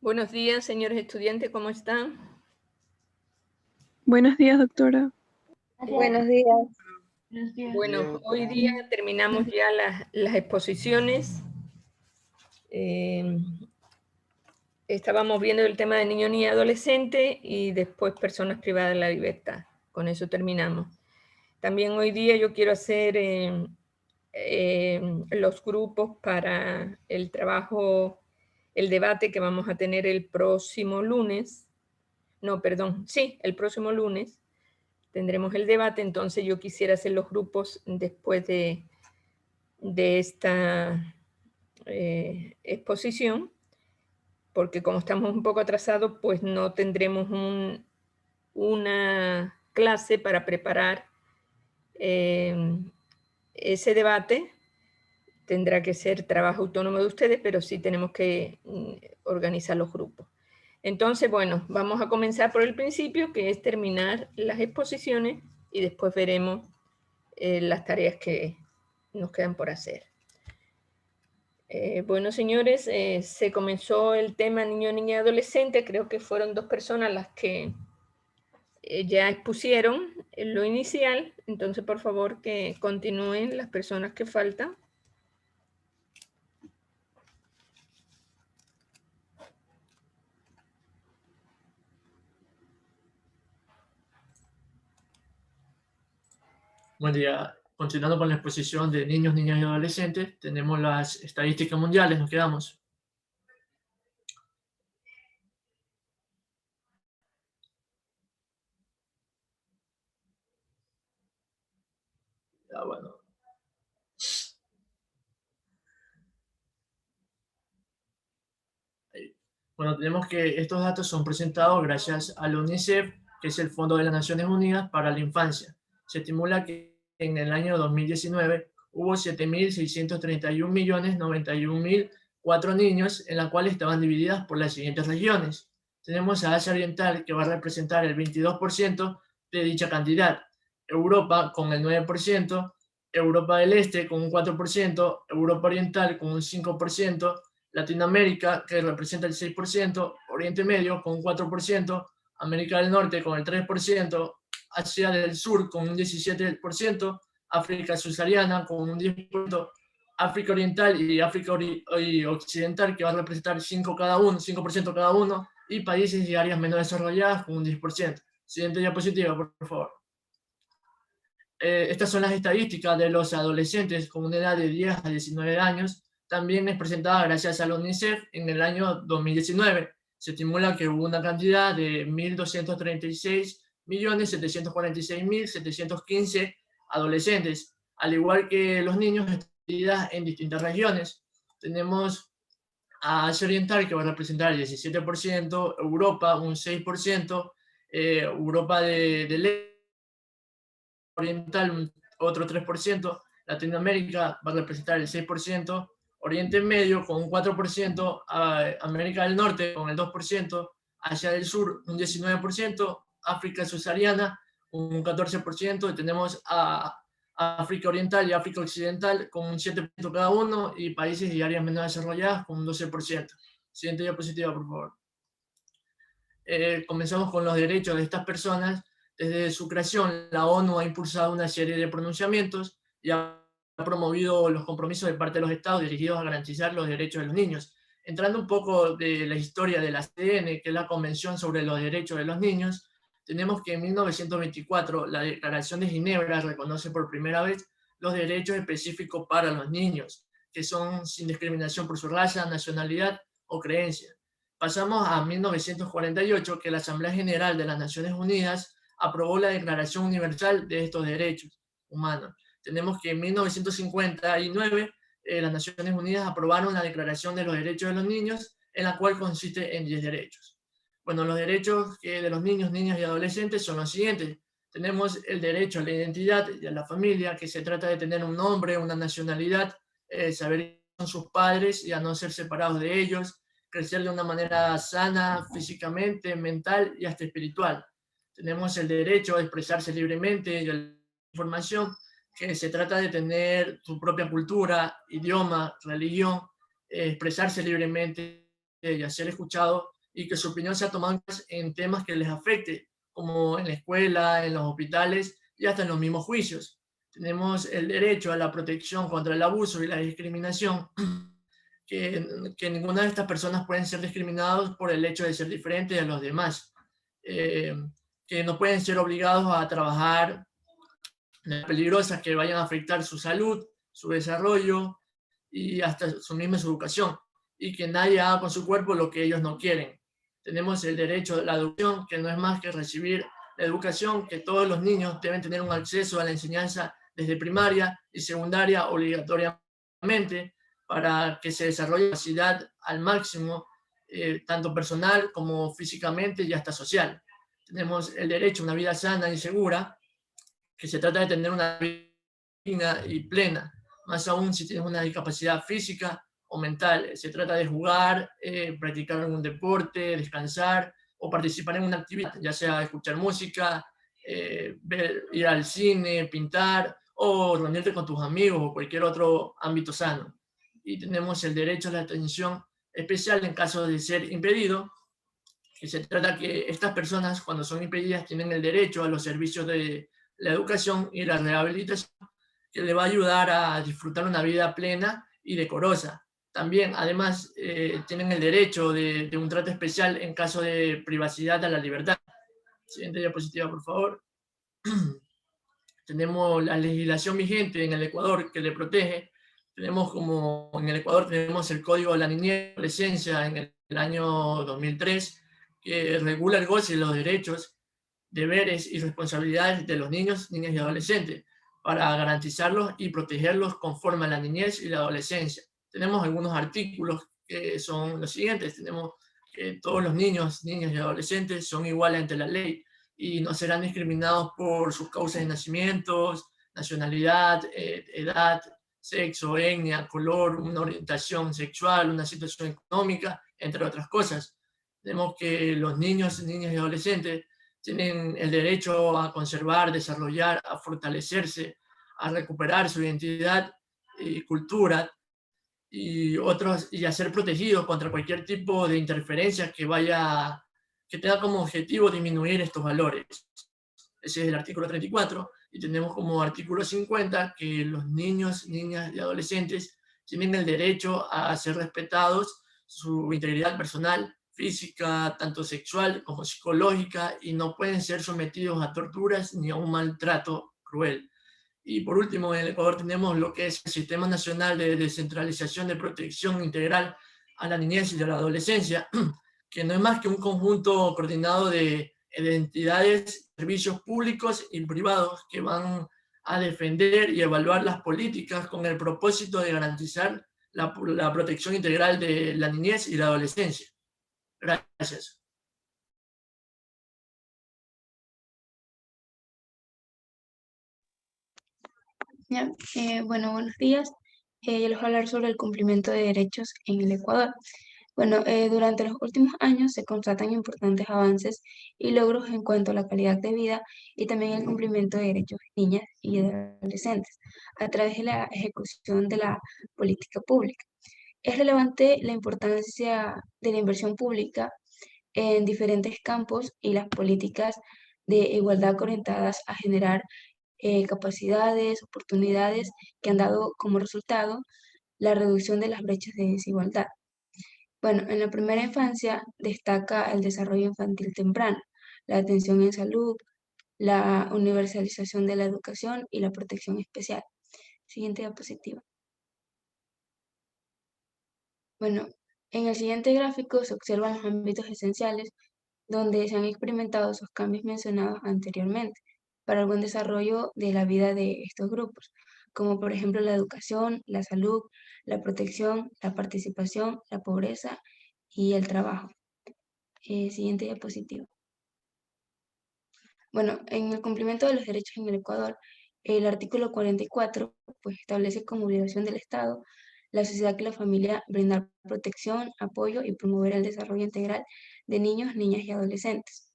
Buenos días, señores estudiantes, ¿cómo están? Buenos días, doctora. Buenos días. Bueno, hoy día terminamos ya las exposiciones. Estábamos viendo el tema de niños y adolescentes y después personas privadas de la libertad. Con eso terminamos. También hoy día yo quiero hacer los grupos para el trabajo, el debate que vamos a tener el próximo lunes. No, perdón, sí, el próximo lunes tendremos el debate, entonces yo quisiera hacer los grupos después de esta exposición, porque como estamos un poco atrasados, pues no tendremos una clase para preparar ese debate. Tendrá que ser trabajo autónomo de ustedes, pero sí tenemos que organizar los grupos. Entonces, bueno, vamos a comenzar por el principio, que es terminar las exposiciones y después veremos las tareas que nos quedan por hacer. Bueno, señores, se comenzó el tema niño, niña y adolescente. Creo que fueron 2 personas las que ya expusieron lo inicial. Entonces, por favor, que continúen las personas que faltan. Buen día. Continuando con la exposición de niños, niñas y adolescentes, tenemos las estadísticas mundiales, nos quedamos. Ya, bueno. Ahí. Bueno, tenemos que estos datos son presentados gracias al UNICEF, que es el Fondo de las Naciones Unidas para la Infancia. Se estimula que en el año 2019 hubo 7.631.091.004 niños, en las cuales estaban divididas por las siguientes regiones. Tenemos a Asia Oriental, que va a representar el 22% de dicha cantidad, Europa con el 9%, Europa del Este con un 4%, Europa Oriental con un 5%, Latinoamérica, que representa el 6%, Oriente Medio con un 4%, América del Norte con el 3%, Asia del Sur con un 17%, África subsahariana con un 10%, África Oriental y África Occidental, que va a representar 5% cada uno, y países y áreas menos desarrolladas con un 10%. Siguiente diapositiva, por favor. Estas son las estadísticas de los adolescentes con una edad de 10 a 19 años. También es presentada gracias a la UNICEF en el año 2019. Se estimula que hubo una cantidad de 1.236.746.715 adolescentes, al igual que los niños distribuidas en distintas regiones. Tenemos a Asia Oriental, que va a representar el 17%, Europa un 6%, Europa del Este Oriental otro 3%, Latinoamérica va a representar el 6%, Oriente Medio con un 4%, América del Norte con el 2%, Asia del Sur un 19%, África subsahariana un 14%, y tenemos a África Oriental y África Occidental con un 7% cada uno, y países y áreas menos desarrolladas con un 12%. Siguiente diapositiva, por favor. Comenzamos con los derechos de estas personas. Desde su creación, la ONU ha impulsado una serie de pronunciamientos y ha promovido los compromisos de parte de los estados dirigidos a garantizar los derechos de los niños. Entrando un poco de la historia de la CDN, que es la Convención sobre los Derechos de los Niños, tenemos que en 1924 la Declaración de Ginebra reconoce por primera vez los derechos específicos para los niños, que son sin discriminación por su raza, nacionalidad o creencia. Pasamos a 1948, que la Asamblea General de las Naciones Unidas aprobó la Declaración Universal de estos Derechos Humanos. Tenemos que en 1959 las Naciones Unidas aprobaron la Declaración de los Derechos de los Niños, en la cual consiste en 10 derechos. Bueno, los derechos de los niños, niñas y adolescentes son los siguientes. Tenemos el derecho a la identidad y a la familia, que se trata de tener un nombre, una nacionalidad, saber quiénes son sus padres y a no ser separados de ellos, crecer de una manera sana físicamente, mental y hasta espiritual. Tenemos el derecho a expresarse libremente y a la información, que se trata de tener su propia cultura, idioma, religión, expresarse libremente y a ser escuchado y que su opinión sea tomada en temas que les afecte, como en la escuela, en los hospitales y hasta en los mismos juicios. Tenemos el derecho a la protección contra el abuso y la discriminación, que ninguna de estas personas pueden ser discriminados por el hecho de ser diferente de los demás, eh, que no pueden ser obligados a trabajar peligrosas que vayan a afectar su salud, su desarrollo y hasta su misma educación, y que nadie haga con su cuerpo lo que ellos no quieren. Tenemos el derecho a la educación, que no es más que recibir la educación, que todos los niños deben tener un acceso a la enseñanza desde primaria y secundaria obligatoriamente, para que se desarrolle la capacidad al máximo, tanto personal como físicamente y hasta social. Tenemos el derecho a una vida sana y segura, que se trata de tener una vida digna y plena, más aún si tienes una discapacidad física o mental. Se trata de jugar, practicar algún deporte, descansar o participar en una actividad, ya sea escuchar música, ir al cine, pintar o reunirte con tus amigos o cualquier otro ámbito sano. Y tenemos el derecho a la atención especial en caso de ser impedido, que se trata que estas personas, cuando son impedidas, tienen el derecho a los servicios de la educación y la rehabilitación, que le va a ayudar a disfrutar una vida plena y decorosa. También, además, tienen el derecho de un trato especial en caso de privacidad a la libertad. Siguiente diapositiva, por favor. Tenemos la legislación vigente en el Ecuador que le protege. Tenemos como en el Ecuador tenemos el Código de la Niñez y Adolescencia en el año 2003, que regula el goce de los derechos, deberes y responsabilidades de los niños, niñas y adolescentes para garantizarlos y protegerlos conforme a la niñez y la adolescencia. Tenemos algunos artículos que son los siguientes. Tenemos que todos los niños, niñas y adolescentes son iguales ante la ley y no serán discriminados por sus causas de nacimiento, nacionalidad, edad, sexo, etnia, color, una orientación sexual, una situación económica, entre otras cosas. Tenemos que los niños, niñas y adolescentes tienen el derecho a conservar, desarrollar, a fortalecerse, a recuperar su identidad y cultura y otros, y a ser protegidos contra cualquier tipo de interferencia que tenga como objetivo disminuir estos valores. Ese es el artículo 34, y tenemos como artículo 50 que los niños, niñas y adolescentes tienen el derecho a ser respetados, su integridad personal, física, tanto sexual como psicológica, y no pueden ser sometidos a torturas ni a un maltrato cruel. Y por último, en el Ecuador tenemos lo que es el Sistema Nacional de Descentralización de Protección Integral a la Niñez y a la Adolescencia, que no es más que un conjunto coordinado de entidades, servicios públicos y privados que van a defender y evaluar las políticas con el propósito de garantizar la protección integral de la niñez y la adolescencia. Gracias. Ya, bueno, buenos días. Yo les voy a hablar sobre el cumplimiento de derechos en el Ecuador. Bueno, durante los últimos años se constatan importantes avances y logros en cuanto a la calidad de vida y también el cumplimiento de derechos de niñas y de adolescentes a través de la ejecución de la política pública. Es relevante la importancia de la inversión pública en diferentes campos y las políticas de igualdad orientadas a generar capacidades, oportunidades que han dado como resultado la reducción de las brechas de desigualdad. Bueno, en la primera infancia destaca el desarrollo infantil temprano, la atención en salud, la universalización de la educación y la protección especial. Siguiente diapositiva. Bueno, en el siguiente gráfico se observan los ámbitos esenciales donde se han experimentado esos cambios mencionados anteriormente para el buen desarrollo de la vida de estos grupos, como por ejemplo la educación, la salud, la protección, la participación, la pobreza y el trabajo. Siguiente diapositiva. Bueno, en el cumplimiento de los derechos en el Ecuador, el artículo 44 pues, establece como obligación del Estado la sociedad y la familia brindar protección, apoyo y promover el desarrollo integral de niños, niñas y adolescentes,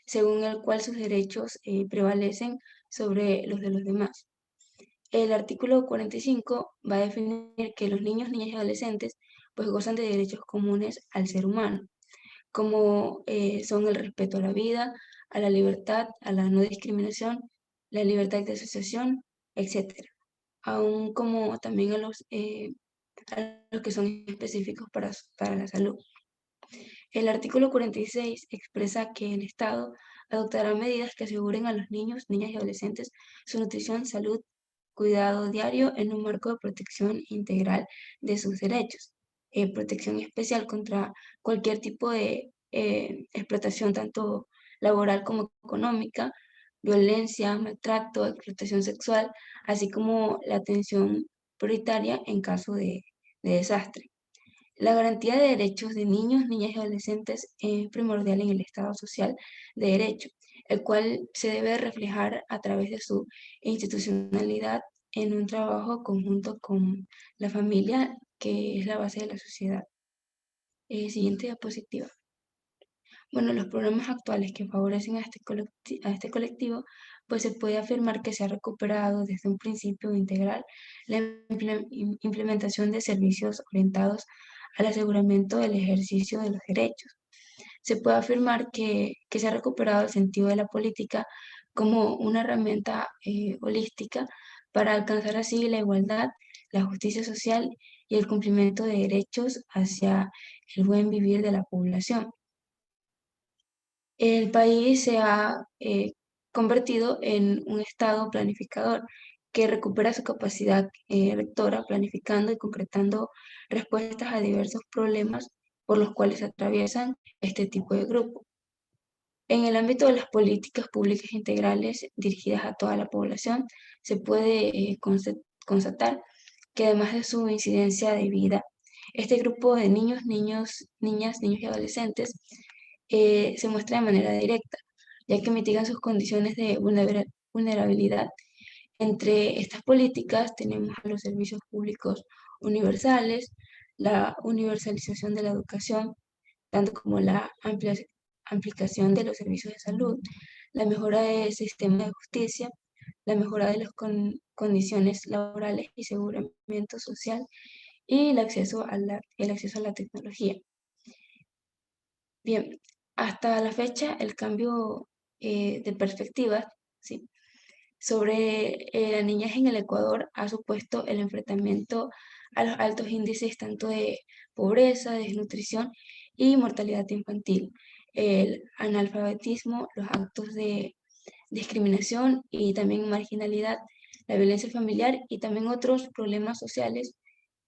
según el cual sus derechos prevalecen sobre los de los demás. El artículo 45 va a definir que los niños, niñas y adolescentes pues gozan de derechos comunes al ser humano, como son el respeto a la vida, a la libertad, a la no discriminación, la libertad de asociación, etc. Aún como también a los que son específicos para la salud. El artículo 46 expresa que el Estado adoptará medidas que aseguren a los niños, niñas y adolescentes su nutrición, salud, cuidado diario en un marco de protección integral de sus derechos. Protección especial contra cualquier tipo de explotación, tanto laboral como económica, violencia, maltrato, explotación sexual, así como la atención prioritaria en caso de desastre. La garantía de derechos de niños, niñas y adolescentes es primordial en el Estado social de derecho, el cual se debe reflejar a través de su institucionalidad en un trabajo conjunto con la familia, que es la base de la sociedad. Siguiente diapositiva. Bueno, los programas actuales que favorecen a este colectivo, pues se puede afirmar que se ha recuperado desde un principio integral la implementación de servicios orientados al aseguramiento del ejercicio de los derechos. Se puede afirmar que se ha recuperado el sentido de la política como una herramienta holística para alcanzar así la igualdad, la justicia social y el cumplimiento de derechos hacia el buen vivir de la población. El país se ha convertido en un Estado planificador que recupera su capacidad rectora, planificando y concretando respuestas a diversos problemas por los cuales atraviesan este tipo de grupos. En el ámbito de las políticas públicas integrales dirigidas a toda la población, se puede constatar que además de su incidencia de vida, este grupo de niños, niñas, niños y adolescentes se muestra de manera directa, ya que mitigan sus condiciones de vulnerabilidad. Entre estas políticas tenemos los servicios públicos universales, la universalización de la educación, tanto como la ampliación de los servicios de salud, la mejora del sistema de justicia, la mejora de las condiciones laborales y aseguramiento social y el acceso a la tecnología. Bien, hasta la fecha el cambio de perspectiva, ¿sí?, sobre la niñez en el Ecuador ha supuesto el enfrentamiento a los altos índices tanto de pobreza, desnutrición y mortalidad infantil, el analfabetismo, los actos de discriminación y también marginalidad, la violencia familiar y también otros problemas sociales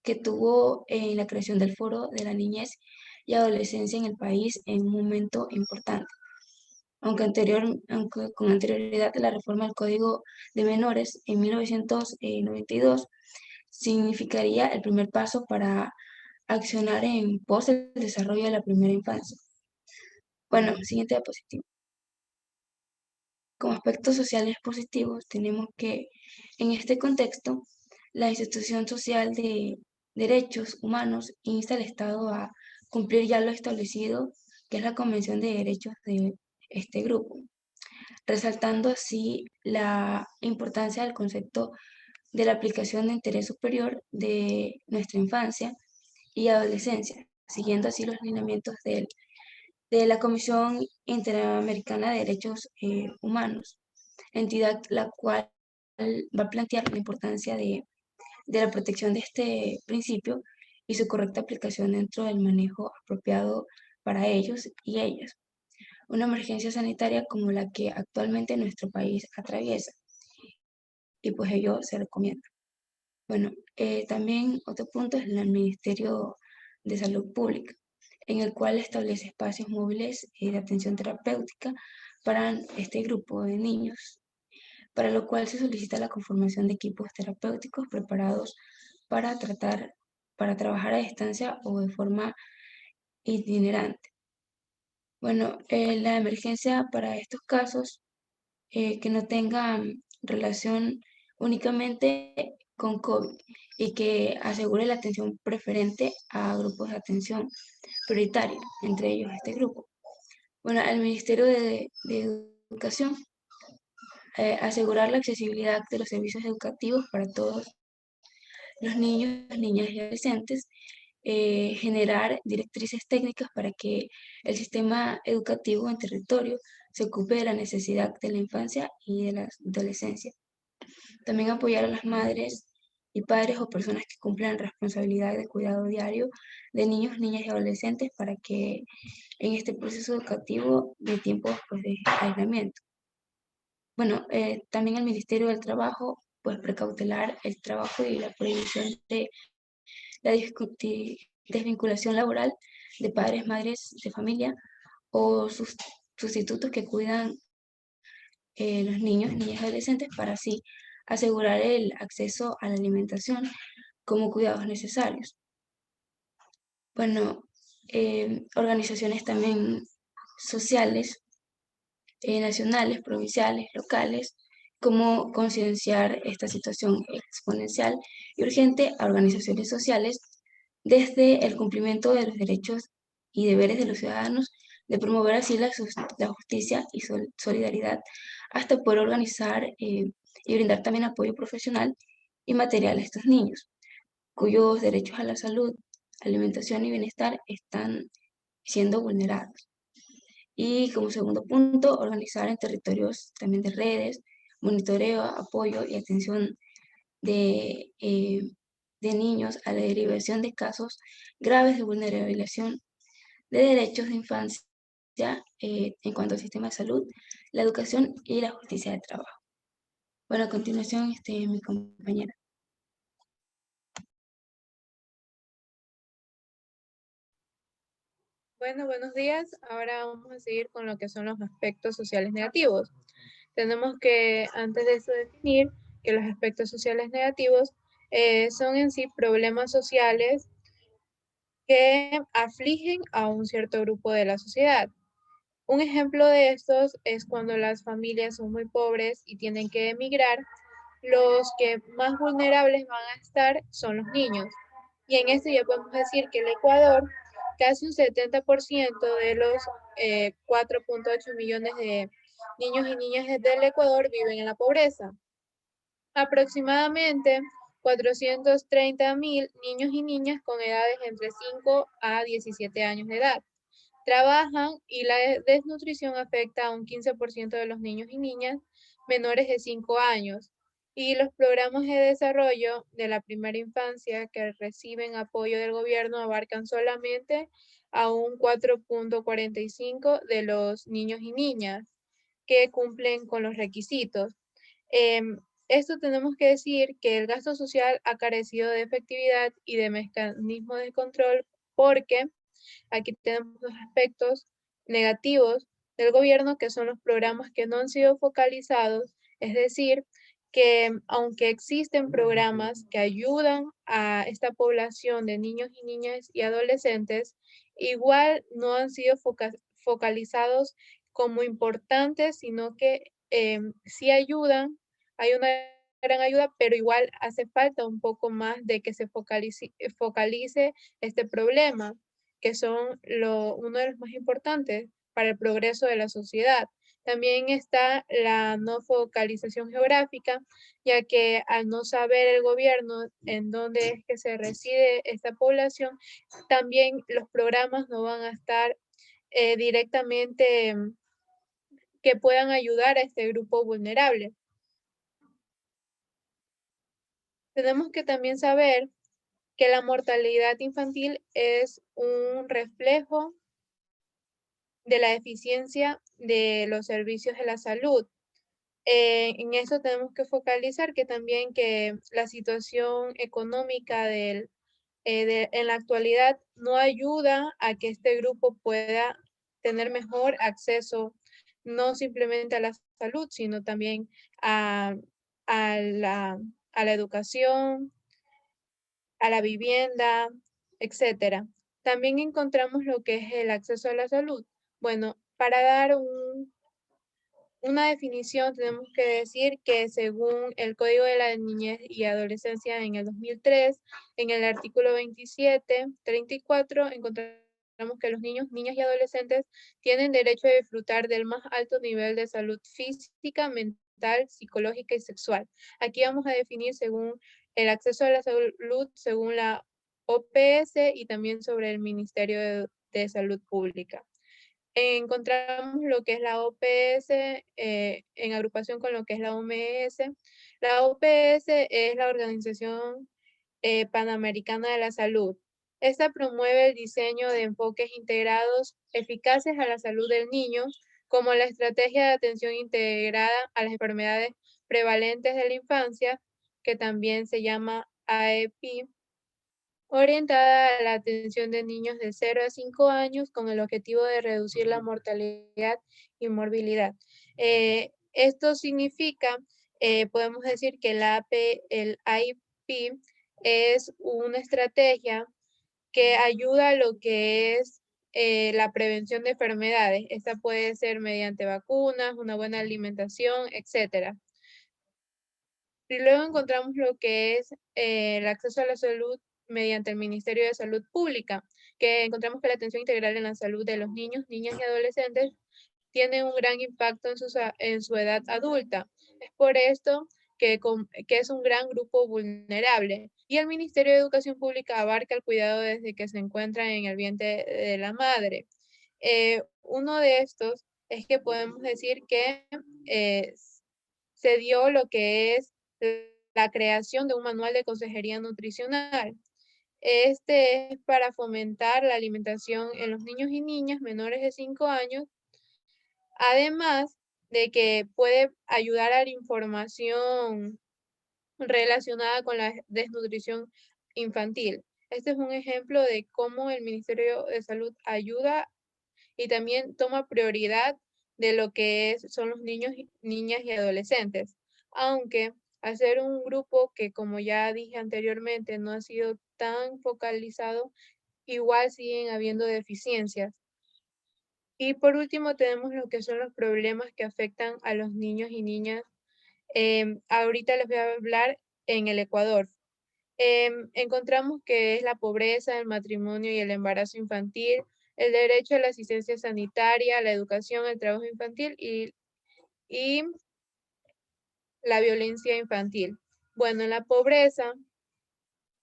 que tuvo en la creación del Foro de la Niñez y Adolescencia en el país en un momento importante. Aunque con anterioridad a la reforma del Código de Menores en 1992, significaría el primer paso para accionar en pos del desarrollo de la primera infancia. Bueno, siguiente diapositiva. Como aspectos sociales positivos, tenemos que en este contexto, la institución social de derechos humanos insta al Estado a cumplir ya lo establecido, que es la Convención de Derechos de este grupo, resaltando así la importancia del concepto de la aplicación de interés superior de nuestra infancia y adolescencia, siguiendo así los lineamientos de la Comisión Interamericana de Derechos Humanos, entidad la cual va a plantear la importancia de la protección de este principio y su correcta aplicación dentro del manejo apropiado para ellos y ellas. Una emergencia sanitaria como la que actualmente nuestro país atraviesa, y pues ello se recomienda. Bueno, también otro punto es el Ministerio de Salud Pública, en el cual establece espacios móviles de atención terapéutica para este grupo de niños, para lo cual se solicita la conformación de equipos terapéuticos preparados para trabajar a distancia o de forma itinerante. Bueno, la emergencia para estos casos que no tengan relación únicamente con COVID y que asegure la atención preferente a grupos de atención prioritaria, entre ellos este grupo. Bueno, el Ministerio de Educación, asegurar la accesibilidad de los servicios educativos para todos los niños, niñas y adolescentes, generar directrices técnicas para que el sistema educativo en territorio se ocupe de la necesidad de la infancia y de la adolescencia. También apoyar a las madres y padres o personas que cumplan responsabilidades de cuidado diario de niños, niñas y adolescentes para que en este proceso educativo de tiempo después de aislamiento. Bueno, también el Ministerio del Trabajo, pues precautelar el trabajo y la prohibición de la desvinculación laboral de padres, madres de familia o sus sustitutos que cuidan los niños, niñas y adolescentes para así asegurar el acceso a la alimentación como cuidados necesarios. Bueno, organizaciones también sociales, nacionales, provinciales, locales, cómo concienciar esta situación exponencial y urgente a organizaciones sociales desde el cumplimiento de los derechos y deberes de los ciudadanos, de promover así la justicia y solidaridad, hasta poder organizar y brindar también apoyo profesional y material a estos niños, cuyos derechos a la salud, alimentación y bienestar están siendo vulnerados. Y como segundo punto, organizar en territorios también de redes, monitoreo, apoyo y atención de niños a la derivación de casos graves de vulnerabilización de derechos de infancia en cuanto al sistema de salud, la educación y la justicia de trabajo. Bueno, a continuación, mi compañera. Bueno, buenos días. Ahora vamos a seguir con lo que son los aspectos sociales negativos. Tenemos que, antes de eso, definir que los aspectos sociales negativos son en sí problemas sociales que afligen a un cierto grupo de la sociedad. Un ejemplo de estos es cuando las familias son muy pobres y tienen que emigrar. Los que más vulnerables van a estar son los niños. Y en esto ya podemos decir que el Ecuador, casi un 70% de los 4.8 millones de niños y niñas del Ecuador viven en la pobreza. Aproximadamente 430.000 niños y niñas con edades entre 5 a 17 años de edad trabajan y la desnutrición afecta a un 15% de los niños y niñas menores de 5 años. Y los programas de desarrollo de la primera infancia que reciben apoyo del gobierno abarcan solamente a un 4.45 de los niños y niñas que cumplen con los requisitos. Esto tenemos que decir que el gasto social ha carecido de efectividad y de mecanismos de control porque aquí tenemos los aspectos negativos del gobierno, que son los programas que no han sido focalizados, es decir, que aunque existen programas que ayudan a esta población de niños y niñas y adolescentes, igual no han sido focalizados como importantes, sino que sí ayudan, hay una gran ayuda, pero igual hace falta un poco más de que se focalice este problema, que son uno de los más importantes para el progreso de la sociedad. También está la no focalización geográfica, ya que al no saber el gobierno en dónde es que se reside esta población, también los programas no van a estar directamente que puedan ayudar a este grupo vulnerable. Tenemos que también saber que la mortalidad infantil es un reflejo de la eficiencia de los servicios de la salud. En eso tenemos que focalizar que también que la situación económica en la actualidad no ayuda a que este grupo pueda tener mejor acceso, no simplemente a la salud, sino también a, a la, a la educación, a la vivienda, etcétera. También encontramos lo que es el acceso a la salud. Bueno, para dar una definición tenemos que decir que según el Código de la Niñez y Adolescencia en el 2003, en el artículo 27, 34, encontramos que los niños, niñas y adolescentes tienen derecho a disfrutar del más alto nivel de salud física, mental, psicológica y sexual. Aquí vamos a definir según el acceso a la salud, según la OPS y también sobre el Ministerio de Salud Pública. Encontramos lo que es la OPS en agrupación con lo que es la OMS. La OPS es la Organización Panamericana de la Salud. Esta promueve el diseño de enfoques integrados eficaces a la salud del niño, como la estrategia de atención integrada a las enfermedades prevalentes de la infancia, que también se llama AEP, orientada a la atención de niños de 0 a 5 años con el objetivo de reducir la mortalidad y morbilidad. Esto significa, podemos decir que el AIP es una estrategia que ayuda a lo que es la prevención de enfermedades. Esta puede ser mediante vacunas, una buena alimentación, etc. Y luego encontramos lo que es el acceso a la salud mediante el Ministerio de Salud Pública, que encontramos que la atención integral en la salud de los niños, niñas y adolescentes tiene un gran impacto en su edad adulta. Es por esto que es un gran grupo vulnerable. Y el Ministerio de Educación Pública abarca el cuidado desde que se encuentra en el vientre de la madre. Uno de estos es que podemos decir que se dio lo que es la creación de un manual de consejería nutricional. Este es para fomentar la alimentación en los niños y niñas menores de 5 años, además de que puede ayudar a la información relacionada con la desnutrición infantil. Este es un ejemplo de cómo el Ministerio de Salud ayuda y también toma prioridad de lo que son los niños, niñas y adolescentes. Aunque al ser un grupo que, como ya dije anteriormente, no ha sido tan focalizado, igual siguen habiendo deficiencias. Y por último tenemos lo que son los problemas que afectan a los niños y niñas. Ahorita les voy a hablar en el Ecuador. Encontramos que es la pobreza, el matrimonio y el embarazo infantil, el derecho a la asistencia sanitaria, la educación, el trabajo infantil y la violencia infantil. Bueno, en la pobreza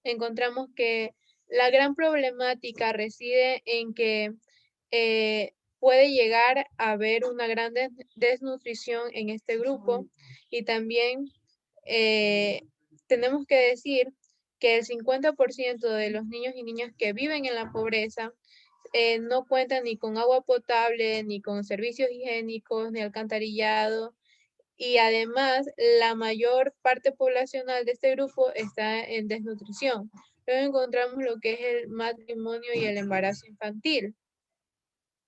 encontramos que la gran problemática reside en que puede llegar a haber una gran desnutrición en este grupo y también tenemos que decir que el 50% de los niños y niñas que viven en la pobreza no cuentan ni con agua potable, ni con servicios higiénicos, ni alcantarillado. Y además, la mayor parte poblacional de este grupo está en desnutrición. Luego encontramos lo que es el matrimonio y el embarazo infantil.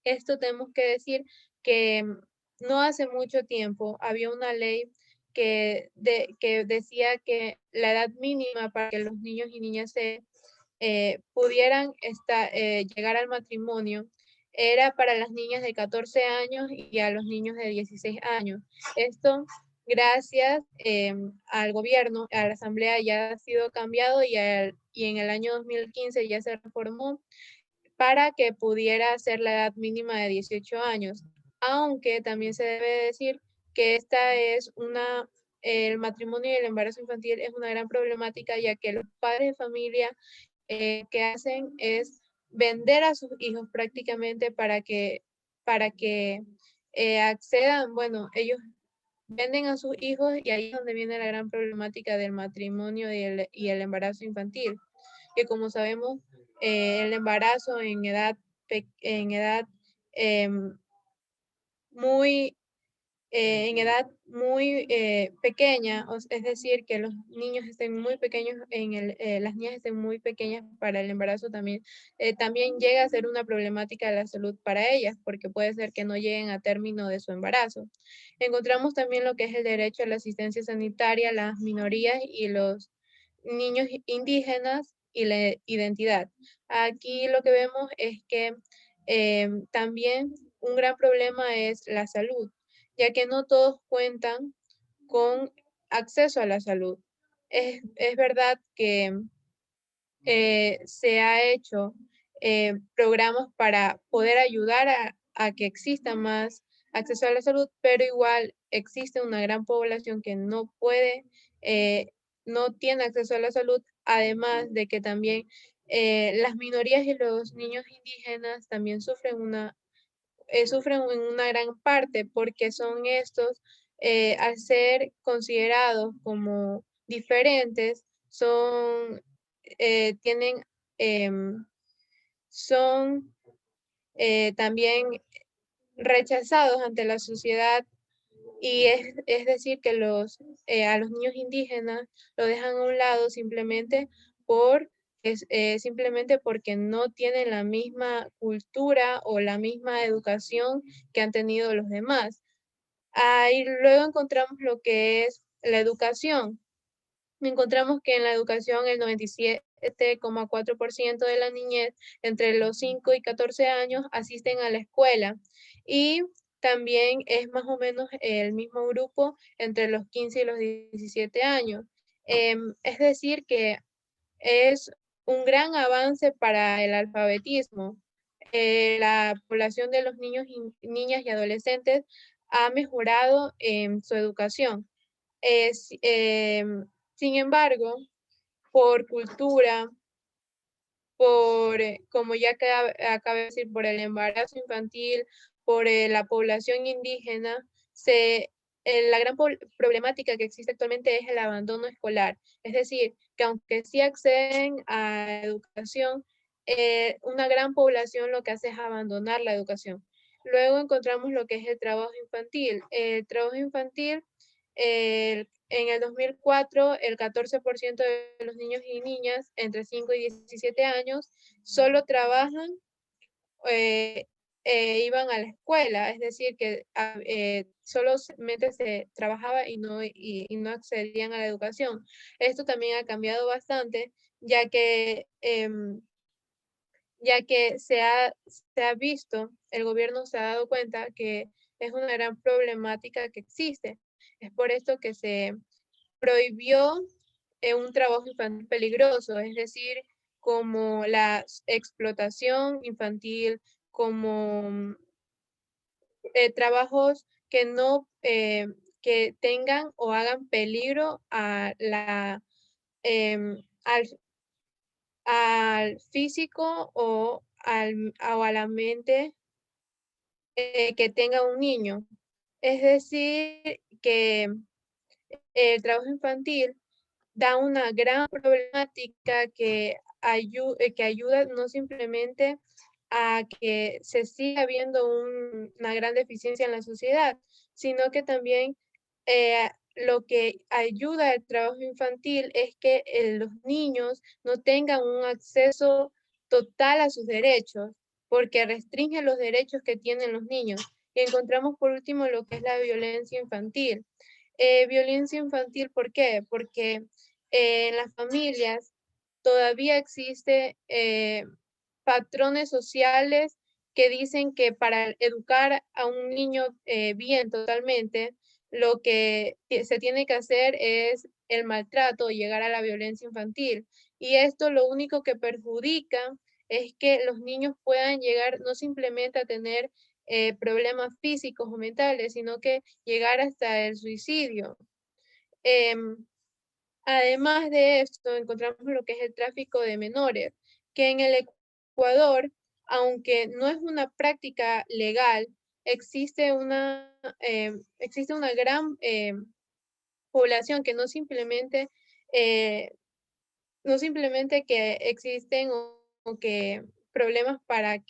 Esto tenemos que decir que no hace mucho tiempo había una ley que decía que la edad mínima para que los niños y niñas pudieran llegar al matrimonio era para las niñas de 14 años y a los niños de 16 años. Esto, gracias al gobierno, a la asamblea ya ha sido cambiado y en el año 2015 ya se reformó para que pudiera ser la edad mínima de 18 años. Aunque también se debe decir que el matrimonio y el embarazo infantil es una gran problemática, ya que los padres de familia que hacen es vender a sus hijos prácticamente para que accedan, bueno, ellos venden a sus hijos y ahí es donde viene la gran problemática del matrimonio y el embarazo infantil, que como sabemos, el embarazo en edad muy pequeña, es decir, que los niños estén muy pequeños, las niñas estén muy pequeñas para el embarazo también llega a ser una problemática de la salud para ellas, porque puede ser que no lleguen a término de su embarazo. Encontramos también lo que es el derecho a la asistencia sanitaria, las minorías y los niños indígenas y la identidad. Aquí lo que vemos es que también un gran problema es la salud, ya que no todos cuentan con acceso a la salud. Es verdad que se ha hecho programas para poder ayudar a que exista más acceso a la salud, pero igual existe una gran población que no tiene acceso a la salud, además de que también las minorías y los niños indígenas también sufren en una gran parte porque son estos, al ser considerados como diferentes, tienen, son también rechazados ante la sociedad, y es decir que a los niños indígenas lo dejan a un lado simplemente porque no tienen la misma cultura o la misma educación que han tenido los demás. Ahí luego encontramos lo que es la educación. Encontramos que en la educación el 97,4% de la niñez entre los 5 y 14 años asisten a la escuela, y también es más o menos el mismo grupo entre los 15 y los 17 años. Es decir, que es un gran avance para el alfabetismo. La población de los niños y niñas y adolescentes ha mejorado en su educación. Sin embargo, por cultura, como ya acabo de decir, por el embarazo infantil, por la población indígena, la gran problemática que existe actualmente es el abandono escolar. Es decir, que aunque sí acceden a educación, una gran población lo que hace es abandonar la educación. Luego encontramos lo que es el trabajo infantil. El trabajo infantil, en el 2004, el 14% de los niños y niñas entre 5 y 17 años solo trabajan, iban a la escuela, es decir, que solamente se trabajaba y no accedían a la educación. Esto también ha cambiado bastante, ya que se ha visto, el gobierno se ha dado cuenta que es una gran problemática que existe. Es por esto que se prohibió un trabajo infantil peligroso, es decir, como la explotación infantil, como trabajos que no que tengan o hagan peligro al físico o a la mente que tenga un niño. Es decir, que el trabajo infantil da una gran problemática que ayuda no simplemente a que se siga viendo una gran deficiencia en la sociedad, sino que también lo que ayuda al trabajo infantil es que los niños no tengan un acceso total a sus derechos, porque restringe los derechos que tienen los niños. Y encontramos por último lo que es la violencia infantil. Violencia infantil, ¿por qué? Porque en las familias todavía existe patrones sociales que dicen que para educar a un niño bien totalmente, lo que se tiene que hacer es el maltrato, llegar a la violencia infantil. Y esto lo único que perjudica es que los niños puedan llegar no simplemente a tener problemas físicos o mentales, sino que llegar hasta el suicidio. Em, Además de esto, encontramos lo que es el tráfico de menores, que en el Ecuador, aunque no es una práctica legal, existe una gran población que eh, no simplemente que existen o que problemas para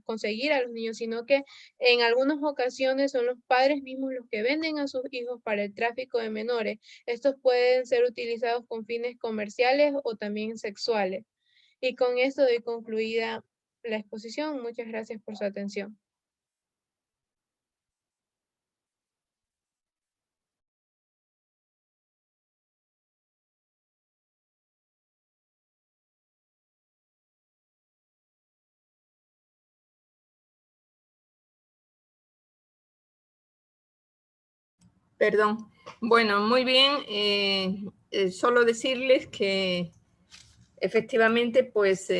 conseguir a los niños, sino que en algunas ocasiones son los padres mismos los que venden a sus hijos para el tráfico de menores. Estos pueden ser utilizados con fines comerciales o también sexuales. Y con esto doy concluida la exposición. Muchas gracias por su atención. Perdón. Bueno, muy bien. Solo decirles que efectivamente, pues,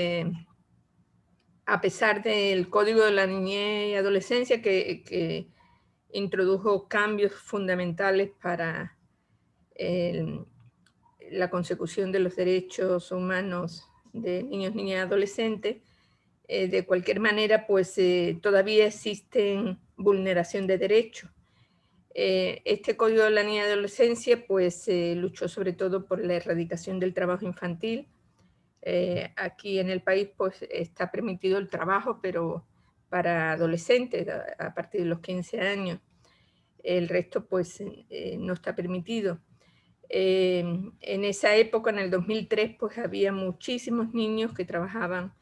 a pesar del Código de la Niñez y Adolescencia que introdujo cambios fundamentales para la consecución de los derechos humanos de niños, niñas y adolescentes. De cualquier manera, pues todavía existen vulneración de derechos. Este Código de la Niña y Adolescencia pues luchó sobre todo por la erradicación del trabajo infantil. Aquí en el país pues está permitido el trabajo, pero para adolescentes a partir de los 15 años. El resto pues no está permitido. En esa época, en el 2003, pues había muchísimos niños que trabajaban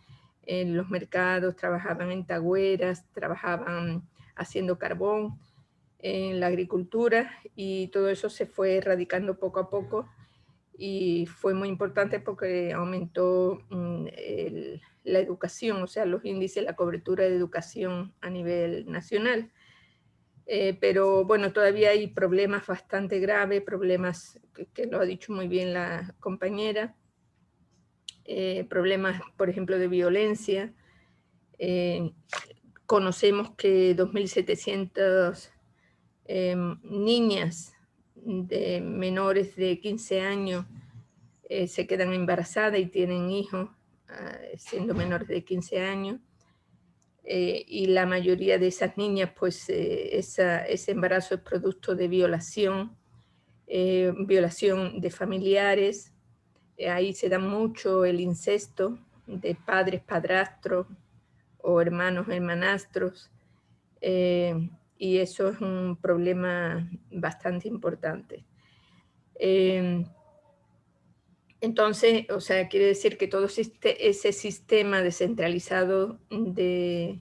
en los mercados, trabajaban en tagüeras, trabajaban haciendo carbón, en la agricultura, y todo eso se fue erradicando poco a poco y fue muy importante porque aumentó la educación, o sea, los índices, la cobertura de educación a nivel nacional. Pero bueno, todavía hay problemas bastante graves, problemas que lo ha dicho muy bien la compañera, problemas, por ejemplo, de violencia. Conocemos que 2.700 niñas de menores de 15 años se quedan embarazadas y tienen hijos siendo menores de 15 años. Y la mayoría de esas niñas, pues ese embarazo es producto de violación, violación de familiares. Ahí se da mucho el incesto de padres, padrastros o hermanos, hermanastros. Y eso es un problema bastante importante. Entonces, o sea, quiere decir que todo ese sistema descentralizado de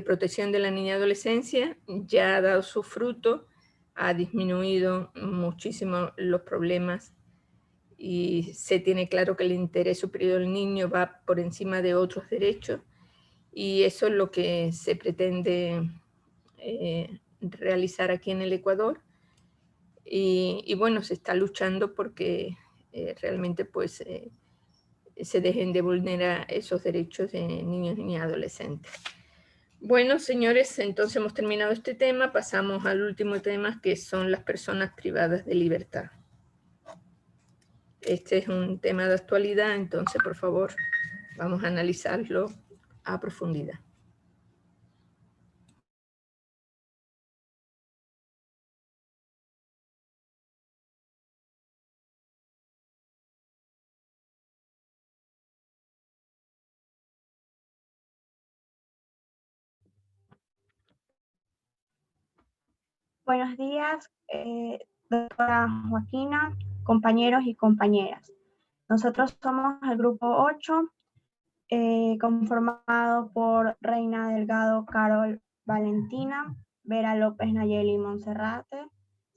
protección de la niña y adolescencia ya ha dado su fruto, ha disminuido muchísimo los problemas y se tiene claro que el interés superior del niño va por encima de otros derechos, y eso es lo que se pretende realizar aquí en el Ecuador. Y bueno, se está luchando porque realmente pues se dejen de vulnerar esos derechos de niños, niñas y adolescentes. Bueno, señores, entonces hemos terminado este tema, pasamos al último tema, que son las personas privadas de libertad. Este es un tema de actualidad, entonces por favor vamos a analizarlo a profundidad. Buenos días, doctora Joaquina, compañeros y compañeras. Nosotros somos el grupo 8, conformado por Reina Delgado, Carol Valentina, Vera López Nayeli Monserrate,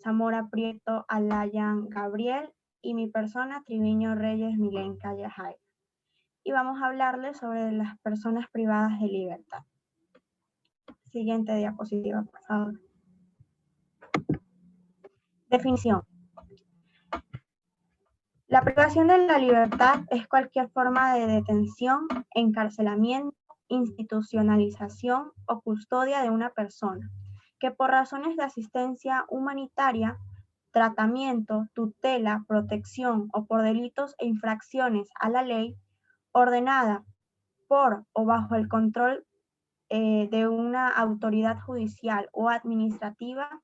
Zamora Prieto Alayan Gabriel y mi persona Triviño Reyes Milenka Yahay. Y vamos a hablarles sobre las personas privadas de libertad. Siguiente diapositiva, por favor. Definición. La privación de la libertad es cualquier forma de detención, encarcelamiento, institucionalización o custodia de una persona que por razones de asistencia humanitaria, tratamiento, tutela, protección o por delitos e infracciones a la ley, ordenada por o bajo el control de una autoridad judicial o administrativa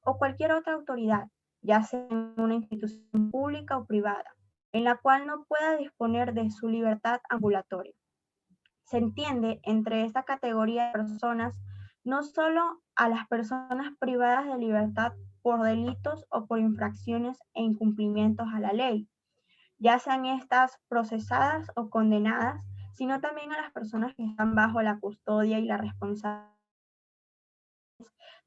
o cualquier otra autoridad, ya sea en una institución pública o privada, en la cual no pueda disponer de su libertad ambulatoria. Se entiende entre esta categoría de personas no solo a las personas privadas de libertad por delitos o por infracciones e incumplimientos a la ley, ya sean estas procesadas o condenadas, sino también a las personas que están bajo la custodia y la responsabilidad,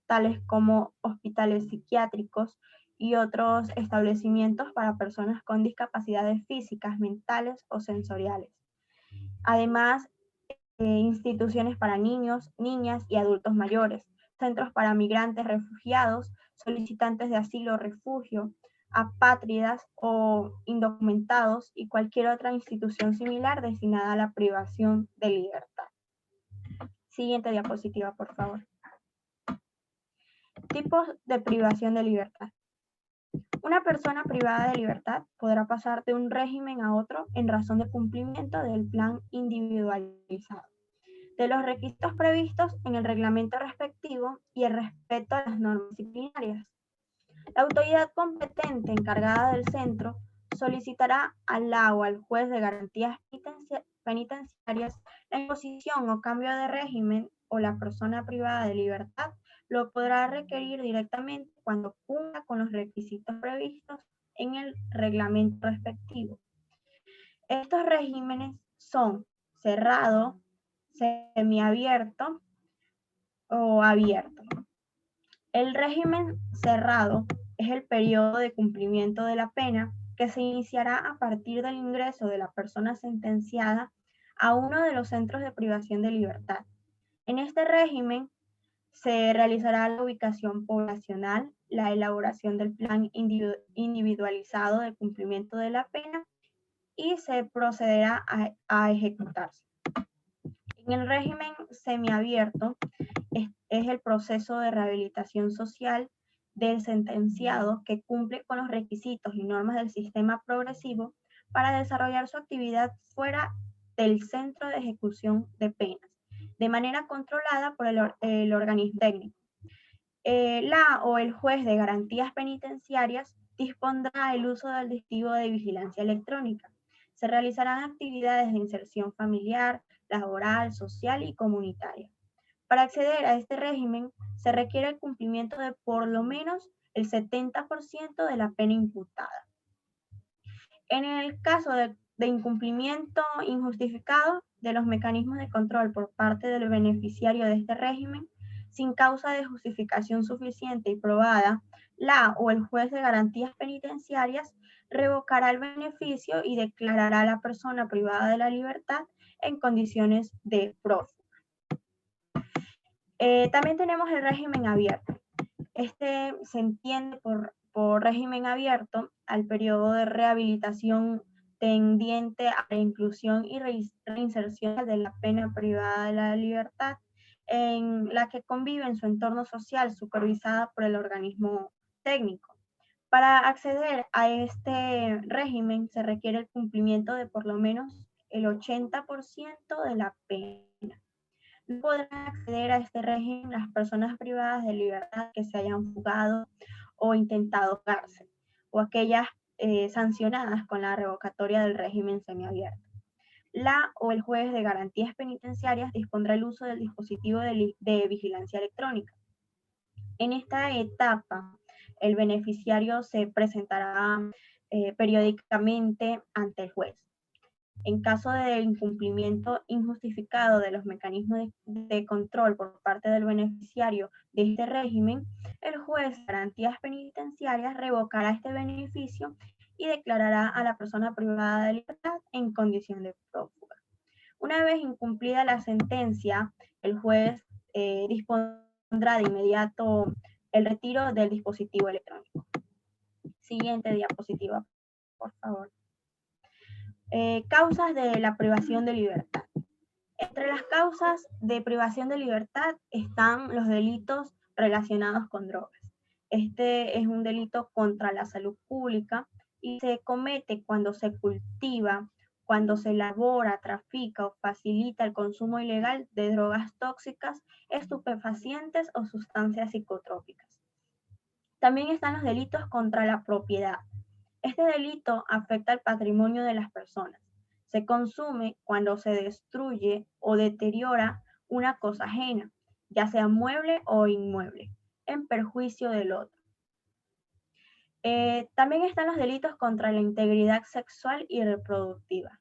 tales como hospitales psiquiátricos y otros establecimientos para personas con discapacidades físicas, mentales o sensoriales. Además, instituciones para niños, niñas y adultos mayores, centros para migrantes, refugiados, solicitantes de asilo o refugio, apátridas o indocumentados y cualquier otra institución similar destinada a la privación de libertad. Siguiente diapositiva, por favor. Tipos de privación de libertad. Una persona privada de libertad podrá pasar de un régimen a otro en razón de cumplimiento del plan individualizado, de los requisitos previstos en el reglamento respectivo y el respeto a las normas disciplinarias. La autoridad competente encargada del centro solicitará al la o al juez de garantías penitenciarias la imposición o cambio de régimen, o la persona privada de libertad lo podrá requerir directamente cuando cumpla con los requisitos previstos en el reglamento respectivo. Estos regímenes son cerrado, semiabierto o abierto. El régimen cerrado es el periodo de cumplimiento de la pena que se iniciará a partir del ingreso de la persona sentenciada a uno de los centros de privación de libertad. En este régimen se realizará la ubicación poblacional, la elaboración del plan individualizado de cumplimiento de la pena y se procederá a ejecutarse. En el régimen semiabierto es el proceso de rehabilitación social del sentenciado que cumple con los requisitos y normas del sistema progresivo para desarrollar su actividad fuera del centro de ejecución de penas, de manera controlada por el organismo técnico. La o el juez de garantías penitenciarias dispondrá el uso del dispositivo de vigilancia electrónica. Se realizarán actividades de inserción familiar, laboral, social y comunitaria. Para acceder a este régimen se requiere el cumplimiento de por lo menos el 70% de la pena imputada. En el caso de incumplimiento injustificado de los mecanismos de control por parte del beneficiario de este régimen, sin causa de justificación suficiente y probada, la o el juez de garantías penitenciarias revocará el beneficio y declarará a la persona privada de la libertad en condiciones de prófuga. También tenemos el régimen abierto. Este se entiende por régimen abierto al periodo de rehabilitación tendiente a la inclusión y reinserción de la pena privada de la libertad, en la que convive en su entorno social supervisada por el organismo técnico. Para acceder a este régimen se requiere el cumplimiento de por lo menos el 80% de la pena. No podrán acceder a este régimen las personas privadas de libertad que se hayan fugado o intentado cárcel, o aquellas sancionadas con la revocatoria del régimen semiabierto. La o el juez de garantías penitenciarias dispondrá el uso del dispositivo de vigilancia electrónica. En esta etapa, el beneficiario se presentará periódicamente ante el juez. En caso de incumplimiento injustificado de los mecanismos de control por parte del beneficiario de este régimen, el juez de garantías penitenciarias revocará este beneficio y declarará a la persona privada de libertad en condición de prófuga. Una vez incumplida la sentencia, el juez dispondrá de inmediato el retiro del dispositivo electrónico. Siguiente diapositiva, por favor. Causas de la privación de libertad. Entre las causas de privación de libertad están los delitos relacionados con drogas. Este es un delito contra la salud pública y se comete cuando se cultiva, cuando se elabora, trafica o facilita el consumo ilegal de drogas tóxicas, estupefacientes o sustancias psicotrópicas. También están los delitos contra la propiedad. Este delito afecta al patrimonio de las personas. Se consume cuando se destruye o deteriora una cosa ajena, ya sea mueble o inmueble, en perjuicio del otro. También están los delitos contra la integridad sexual y reproductiva.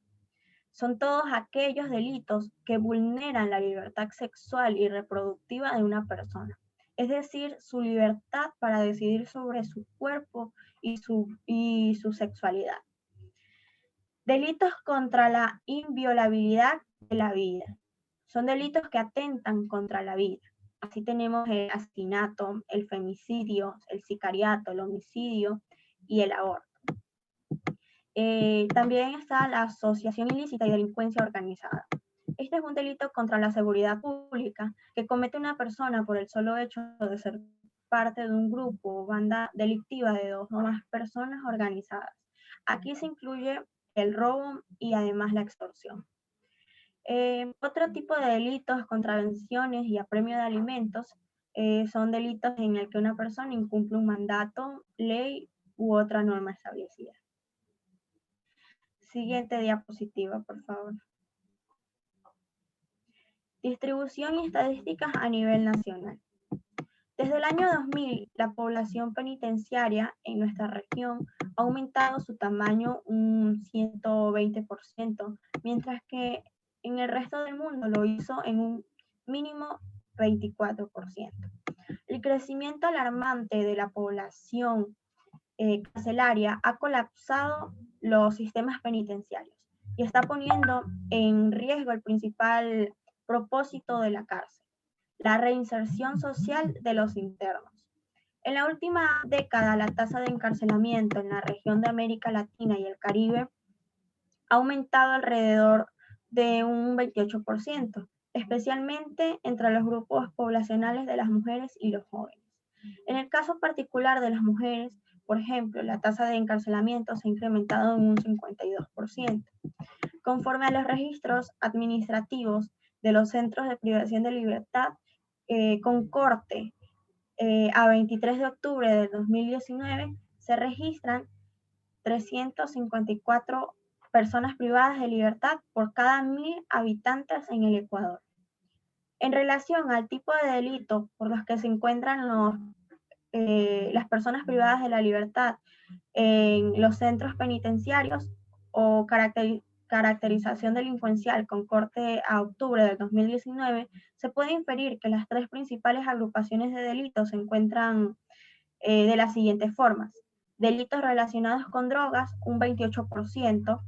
Son todos aquellos delitos que vulneran la libertad sexual y reproductiva de una persona, es decir, su libertad para decidir sobre su cuerpo y su sexualidad. Delitos contra la inviolabilidad de la vida. Son delitos que atentan contra la vida. Así tenemos el asesinato, el femicidio, el sicariato, el homicidio y el aborto. También está la asociación ilícita y delincuencia organizada. Este es un delito contra la seguridad pública que comete una persona por el solo hecho de ser parte de un grupo o banda delictiva de 2 o más personas organizadas. Aquí se incluye el robo y además la extorsión. Otro tipo de delitos, contravenciones y apremio de alimentos son delitos en el que una persona incumple un mandato, ley u otra norma establecida. Siguiente diapositiva, por favor. Distribución y estadísticas a nivel nacional. Desde el año 2000, la población penitenciaria en nuestra región ha aumentado su tamaño un 120%, mientras que en el resto del mundo lo hizo en un mínimo 24%. El crecimiento alarmante de la población carcelaria ha colapsado los sistemas penitenciarios y está poniendo en riesgo el principal propósito de la cárcel, la reinserción social de los internos. En la última década, la tasa de encarcelamiento en la región de América Latina y el Caribe ha aumentado alrededor de un 28%, especialmente entre los grupos poblacionales de las mujeres y los jóvenes. En el caso particular de las mujeres, por ejemplo, la tasa de encarcelamiento se ha incrementado en un 52%. Conforme a los registros administrativos de los centros de privación de libertad, con corte a 23 de octubre del 2019, se registran 354 personas privadas de libertad por cada 1.000 habitantes en el Ecuador. En relación al tipo de delito por los que se encuentran las personas privadas de la libertad en los centros penitenciarios o caracterización delincuencial con corte a octubre del 2019, se puede inferir que las 3 principales agrupaciones de delitos se encuentran de las siguientes formas: delitos relacionados con drogas, un 28%,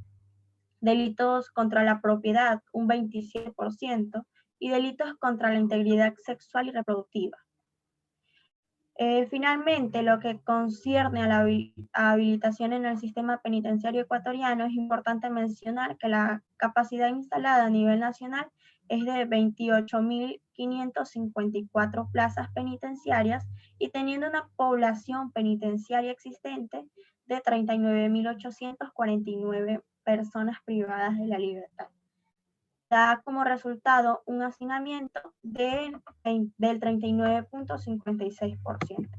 delitos contra la propiedad, un 27%, y delitos contra la integridad sexual y reproductiva. Finalmente, lo que concierne a la habilitación en el sistema penitenciario ecuatoriano, es importante mencionar que la capacidad instalada a nivel nacional es de 28.554 plazas penitenciarias y teniendo una población penitenciaria existente de 39.849 personas privadas de la libertad. Da como resultado un hacinamiento del 39.56%.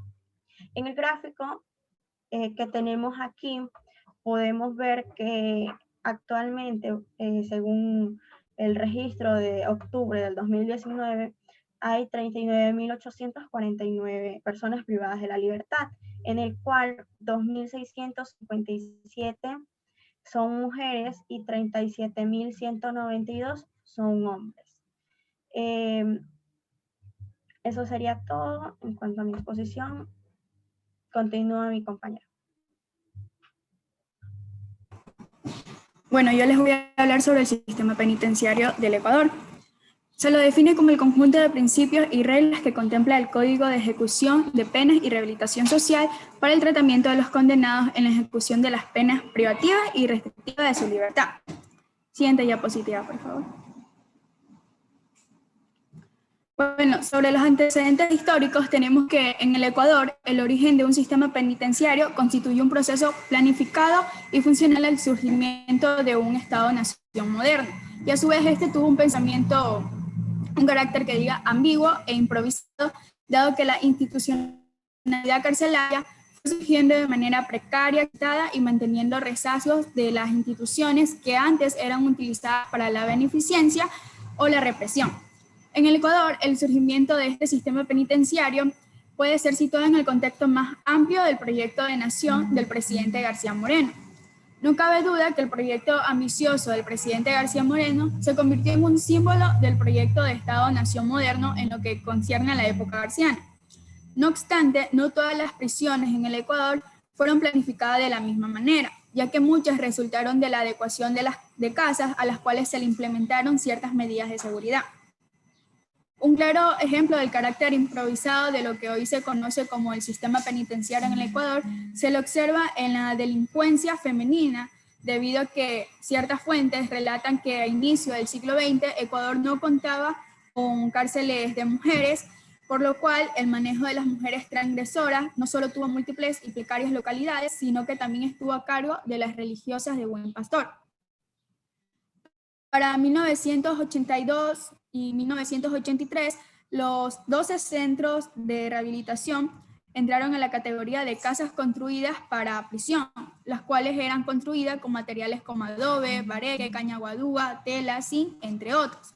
En el gráfico que tenemos aquí, podemos ver que actualmente, según el registro de octubre del 2019, hay 39.849 personas privadas de la libertad, en el cual 2.657 son mujeres y 37.192 son hombres. Eso sería todo en cuanto a mi exposición. Continúa mi compañero. Bueno, yo les voy a hablar sobre el sistema penitenciario del Ecuador. Se lo define como el conjunto de principios y reglas que contempla el Código de Ejecución de Penas y Rehabilitación Social para el tratamiento de los condenados en la ejecución de las penas privativas y restrictivas de su libertad. Siguiente diapositiva, por favor. Bueno, sobre los antecedentes históricos tenemos que en el Ecuador el origen de un sistema penitenciario constituye un proceso planificado y funcional al surgimiento de un Estado-nación moderno. Y a su vez este tuvo un carácter que diga ambiguo e improvisado, dado que la institucionalidad carcelaria fue surgiendo de manera precaria y manteniendo rezagos de las instituciones que antes eran utilizadas para la beneficencia o la represión. En el Ecuador, el surgimiento de este sistema penitenciario puede ser situado en el contexto más amplio del proyecto de nación del presidente García Moreno. No cabe duda que el proyecto ambicioso del presidente García Moreno se convirtió en un símbolo del proyecto de Estado-Nación moderno en lo que concierne a la época garciana. No obstante, no todas las prisiones en el Ecuador fueron planificadas de la misma manera, ya que muchas resultaron de la adecuación de casas a las cuales se le implementaron ciertas medidas de seguridad. Un claro ejemplo del carácter improvisado de lo que hoy se conoce como el sistema penitenciario en el Ecuador se lo observa en la delincuencia femenina, debido a que ciertas fuentes relatan que a inicio del siglo XX Ecuador no contaba con cárceles de mujeres por lo cual el manejo de las mujeres transgresoras no solo tuvo múltiples y precarias localidades, sino que también estuvo a cargo de las religiosas de Buen Pastor. Para 1982 y 1983, los 12 centros de rehabilitación entraron en la categoría de casas construidas para prisión, las cuales eran construidas con materiales como adobe, bareque, caña guadúa, tela, zinc, entre otros.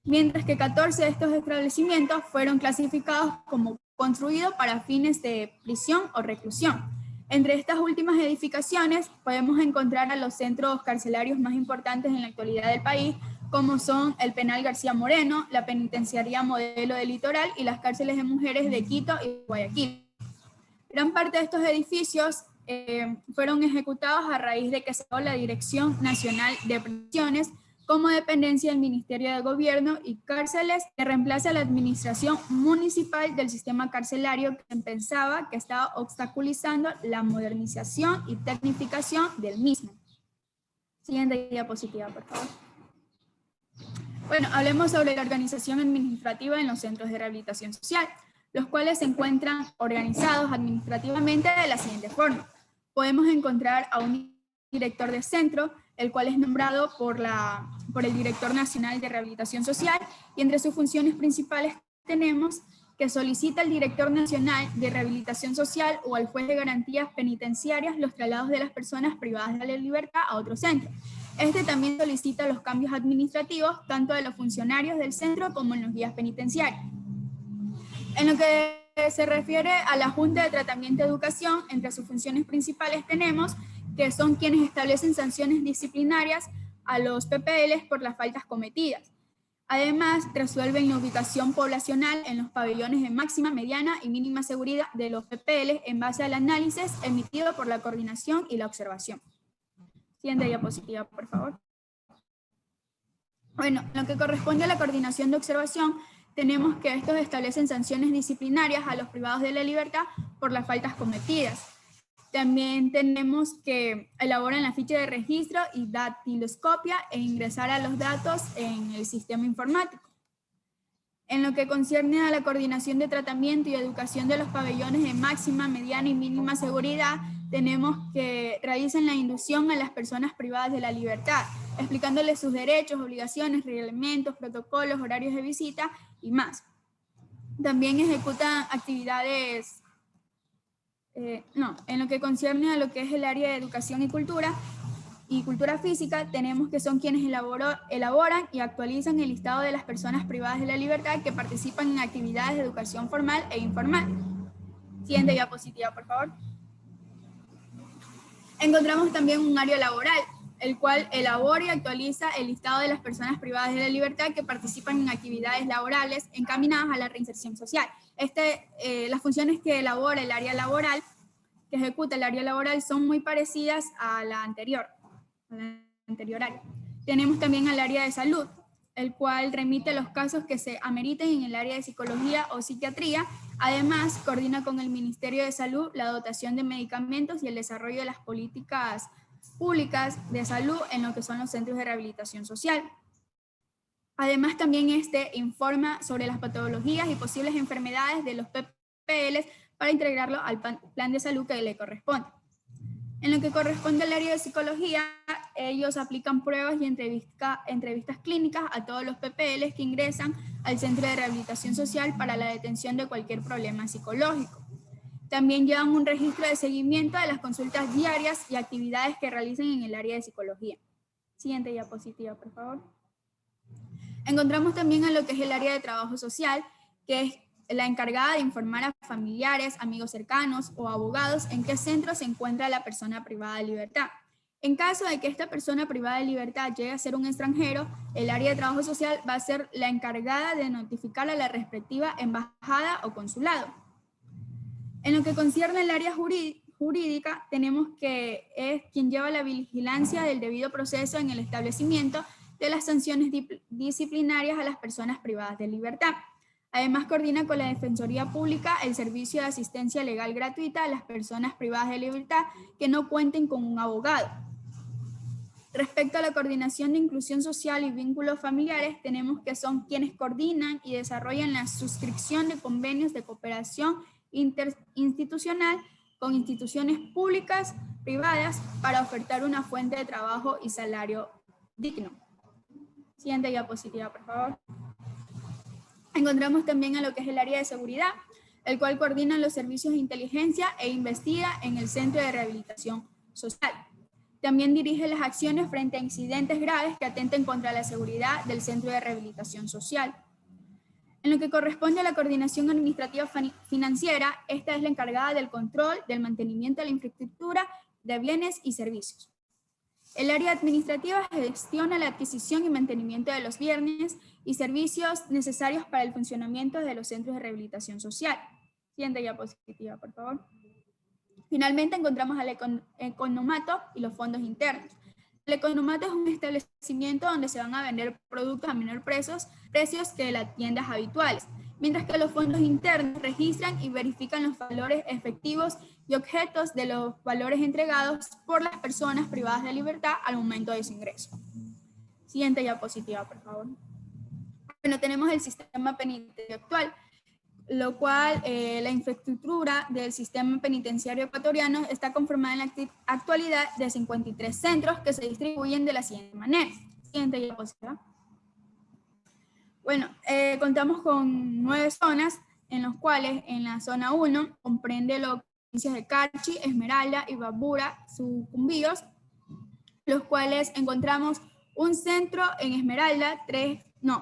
Mientras que 14 de estos establecimientos fueron clasificados como construidos para fines de prisión o reclusión. Entre estas últimas edificaciones podemos encontrar a los centros carcelarios más importantes en la actualidad del país, como son el Penal García Moreno, la Penitenciaría Modelo del Litoral y las cárceles de mujeres de Quito y Guayaquil. Gran parte de estos edificios fueron ejecutados a raíz de que se creó la Dirección Nacional de Prisiones como dependencia del Ministerio de Gobierno y Cárceles, que reemplaza a la administración municipal del sistema carcelario, que pensaba que estaba obstaculizando la modernización y tecnificación del mismo. Siguiente diapositiva, por favor. Bueno, hablemos sobre la organización administrativa en los centros de rehabilitación social, los cuales se encuentran organizados administrativamente de la siguiente forma. Podemos encontrar a un director de centro, el cual es nombrado por el Director Nacional de Rehabilitación Social, y entre sus funciones principales tenemos que solicita al Director Nacional de Rehabilitación Social o al juez de garantías penitenciarias los traslados de las personas privadas de la libertad a otro centro. Este también solicita los cambios administrativos tanto de los funcionarios del centro como en los guías penitenciarios. En lo que se refiere a la Junta de Tratamiento de Educación, entre sus funciones principales tenemos que son quienes establecen sanciones disciplinarias a los PPLs por las faltas cometidas. Además, resuelven la ubicación poblacional en los pabellones de máxima, mediana y mínima seguridad de los PPLs en base al análisis emitido por la coordinación y la observación. Siguiente diapositiva, por favor. Bueno, en lo que corresponde a la coordinación de observación, tenemos que estos establecen sanciones disciplinarias a los privados de la libertad por las faltas cometidas. También tenemos que elaborar la ficha de registro y datiloscopia e ingresar a los datos en el sistema informático. En lo que concierne a la coordinación de tratamiento y educación de los pabellones de máxima, mediana y mínima seguridad, tenemos que realizan la inducción a las personas privadas de la libertad, explicándoles sus derechos, obligaciones, reglamentos, protocolos, horarios de visita y más. También ejecutan actividades... en lo que concierne a lo que es el área de educación y cultura física, tenemos que son quienes elaboran y actualizan el listado de las personas privadas de la libertad que participan en actividades de educación formal e informal. Siguiente diapositiva, por favor. Encontramos también un área laboral, el cual elabora y actualiza el listado de las personas privadas de la libertad que participan en actividades laborales encaminadas a la reinserción social. Las funciones que elabora el área laboral, que ejecuta el área laboral, son muy parecidas a la anterior área. Tenemos también al área de salud, el cual remite los casos que se ameriten en el área de psicología o psiquiatría. Además, coordina con el Ministerio de Salud la dotación de medicamentos y el desarrollo de las políticas públicas de salud en lo que son los centros de rehabilitación social. Además, también informa sobre las patologías y posibles enfermedades de los PPLs para integrarlo al plan de salud que le corresponde. En lo que corresponde al área de psicología, ellos aplican pruebas y entrevistas clínicas a todos los PPLs que ingresan al centro de rehabilitación social para la detención de cualquier problema psicológico. También llevan un registro de seguimiento de las consultas diarias y actividades que realizan en el área de psicología. Siguiente diapositiva, por favor. Encontramos también a lo que es el área de trabajo social, que es la encargada de informar a familiares, amigos cercanos o abogados en qué centro se encuentra la persona privada de libertad. En caso de que esta persona privada de libertad llegue a ser un extranjero, el área de trabajo social va a ser la encargada de notificar a la respectiva embajada o consulado. En lo que concierne al área jurídica, tenemos que es quien lleva la vigilancia del debido proceso en el establecimiento de las sanciones disciplinarias a las personas privadas de libertad. Además, coordina con la Defensoría Pública el servicio de asistencia legal gratuita a las personas privadas de libertad que no cuenten con un abogado. Respecto a la coordinación de inclusión social y vínculos familiares, tenemos que son quienes coordinan y desarrollan la suscripción de convenios de cooperación interinstitucional con instituciones públicas, privadas, para ofertar una fuente de trabajo y salario digno. Siguiente diapositiva, por favor. Encontramos también a lo que es el área de seguridad, el cual coordina los servicios de inteligencia e investiga en el Centro de Rehabilitación Social. También dirige las acciones frente a incidentes graves que atenten contra la seguridad del Centro de Rehabilitación Social. En lo que corresponde a la coordinación administrativa financiera, esta es la encargada del control, del mantenimiento de la infraestructura de bienes y servicios. El área administrativa gestiona la adquisición y mantenimiento de los bienes y servicios necesarios para el funcionamiento de los centros de rehabilitación social. Siguiente diapositiva, por favor. Finalmente encontramos al economato y los fondos internos. El economato es un establecimiento donde se van a vender productos a menor precios que las tiendas habituales, mientras que los fondos internos registran y verifican los valores efectivos y objetos de los valores entregados por las personas privadas de libertad al momento de su ingreso. Siguiente diapositiva, por favor. Bueno, tenemos el sistema penitenciario actual, lo cual la infraestructura del sistema penitenciario ecuatoriano está conformada en la actualidad de 53 centros que se distribuyen de la siguiente manera. Siguiente diapositiva. Bueno, contamos con 9 zonas, en los cuales en la zona 1 comprende las provincias de Carchi, Esmeralda, Imbabura, Sucumbíos, los cuales encontramos un centro en Esmeralda,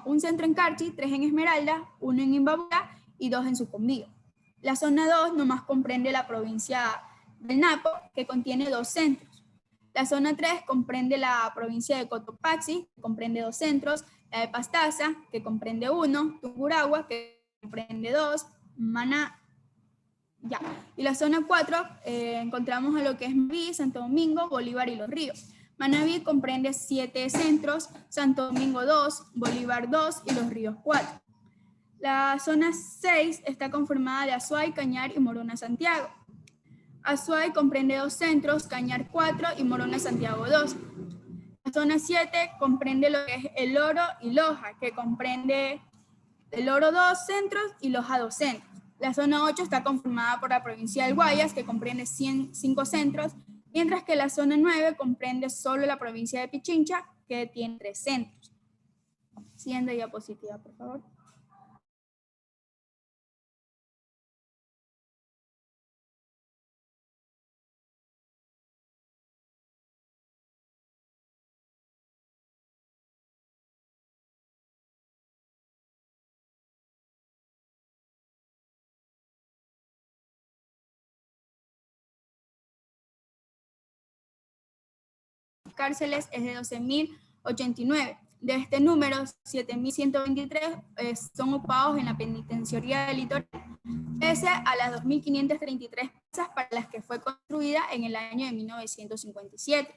un centro en Carchi, 3 en Esmeralda, 1 en Imbabura y 2 en Sucumbíos. La zona 2 nomás comprende la provincia del Napo, que contiene 2 centros. La zona 3 comprende la provincia de Cotopaxi, que comprende 2 centros, la de Pastaza, que comprende 1, Tungurahua, que comprende 2, Maná, ya. Y la zona 4 encontramos a lo que es Manaví, Santo Domingo, Bolívar y Los Ríos. Manaví comprende 7 centros, Santo Domingo 2, Bolívar 2 y Los Ríos 4. La zona 6 está conformada de Azuay, Cañar y Morona Santiago. Azuay comprende 2 centros, Cañar 4 y Morona Santiago 2. La zona 7 comprende lo que es El Oro y Loja, que comprende El Oro 2 centros y Loja 2 centros. La zona 8 está conformada por la provincia del Guayas, que comprende 5 centros, mientras que la zona 9 comprende solo la provincia de Pichincha, que tiene 3 centros. Siguiente diapositiva, por favor. Cárceles es de 12.089. De este número, 7.123 son ocupados en la penitenciaría del litoral, pese a las 2.533 plazas para las que fue construida en el año de 1957.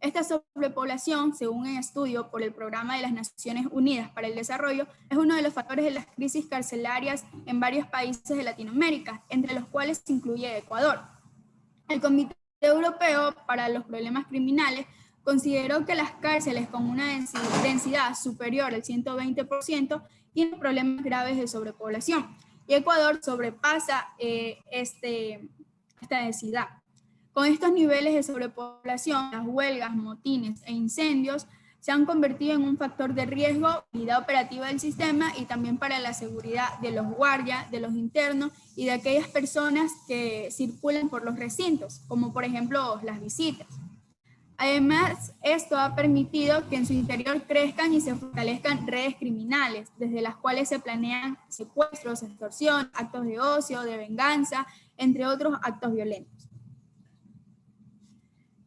Esta sobrepoblación, según un estudio por el Programa de las Naciones Unidas para el Desarrollo, es uno de los factores de las crisis carcelarias en varios países de Latinoamérica, entre los cuales se incluye Ecuador. El Comité Europeo para los Problemas Criminales consideró que las cárceles con una densidad superior al 120% tienen problemas graves de sobrepoblación, y Ecuador sobrepasa esta densidad. Con estos niveles de sobrepoblación, las huelgas, motines e incendios se han convertido en un factor de riesgo para la unidad operativa del sistema y también para la seguridad de los guardias, de los internos y de aquellas personas que circulan por los recintos, como por ejemplo las visitas. Además, esto ha permitido que en su interior crezcan y se fortalezcan redes criminales, desde las cuales se planean secuestros, extorsión, actos de ocio, de venganza, entre otros actos violentos.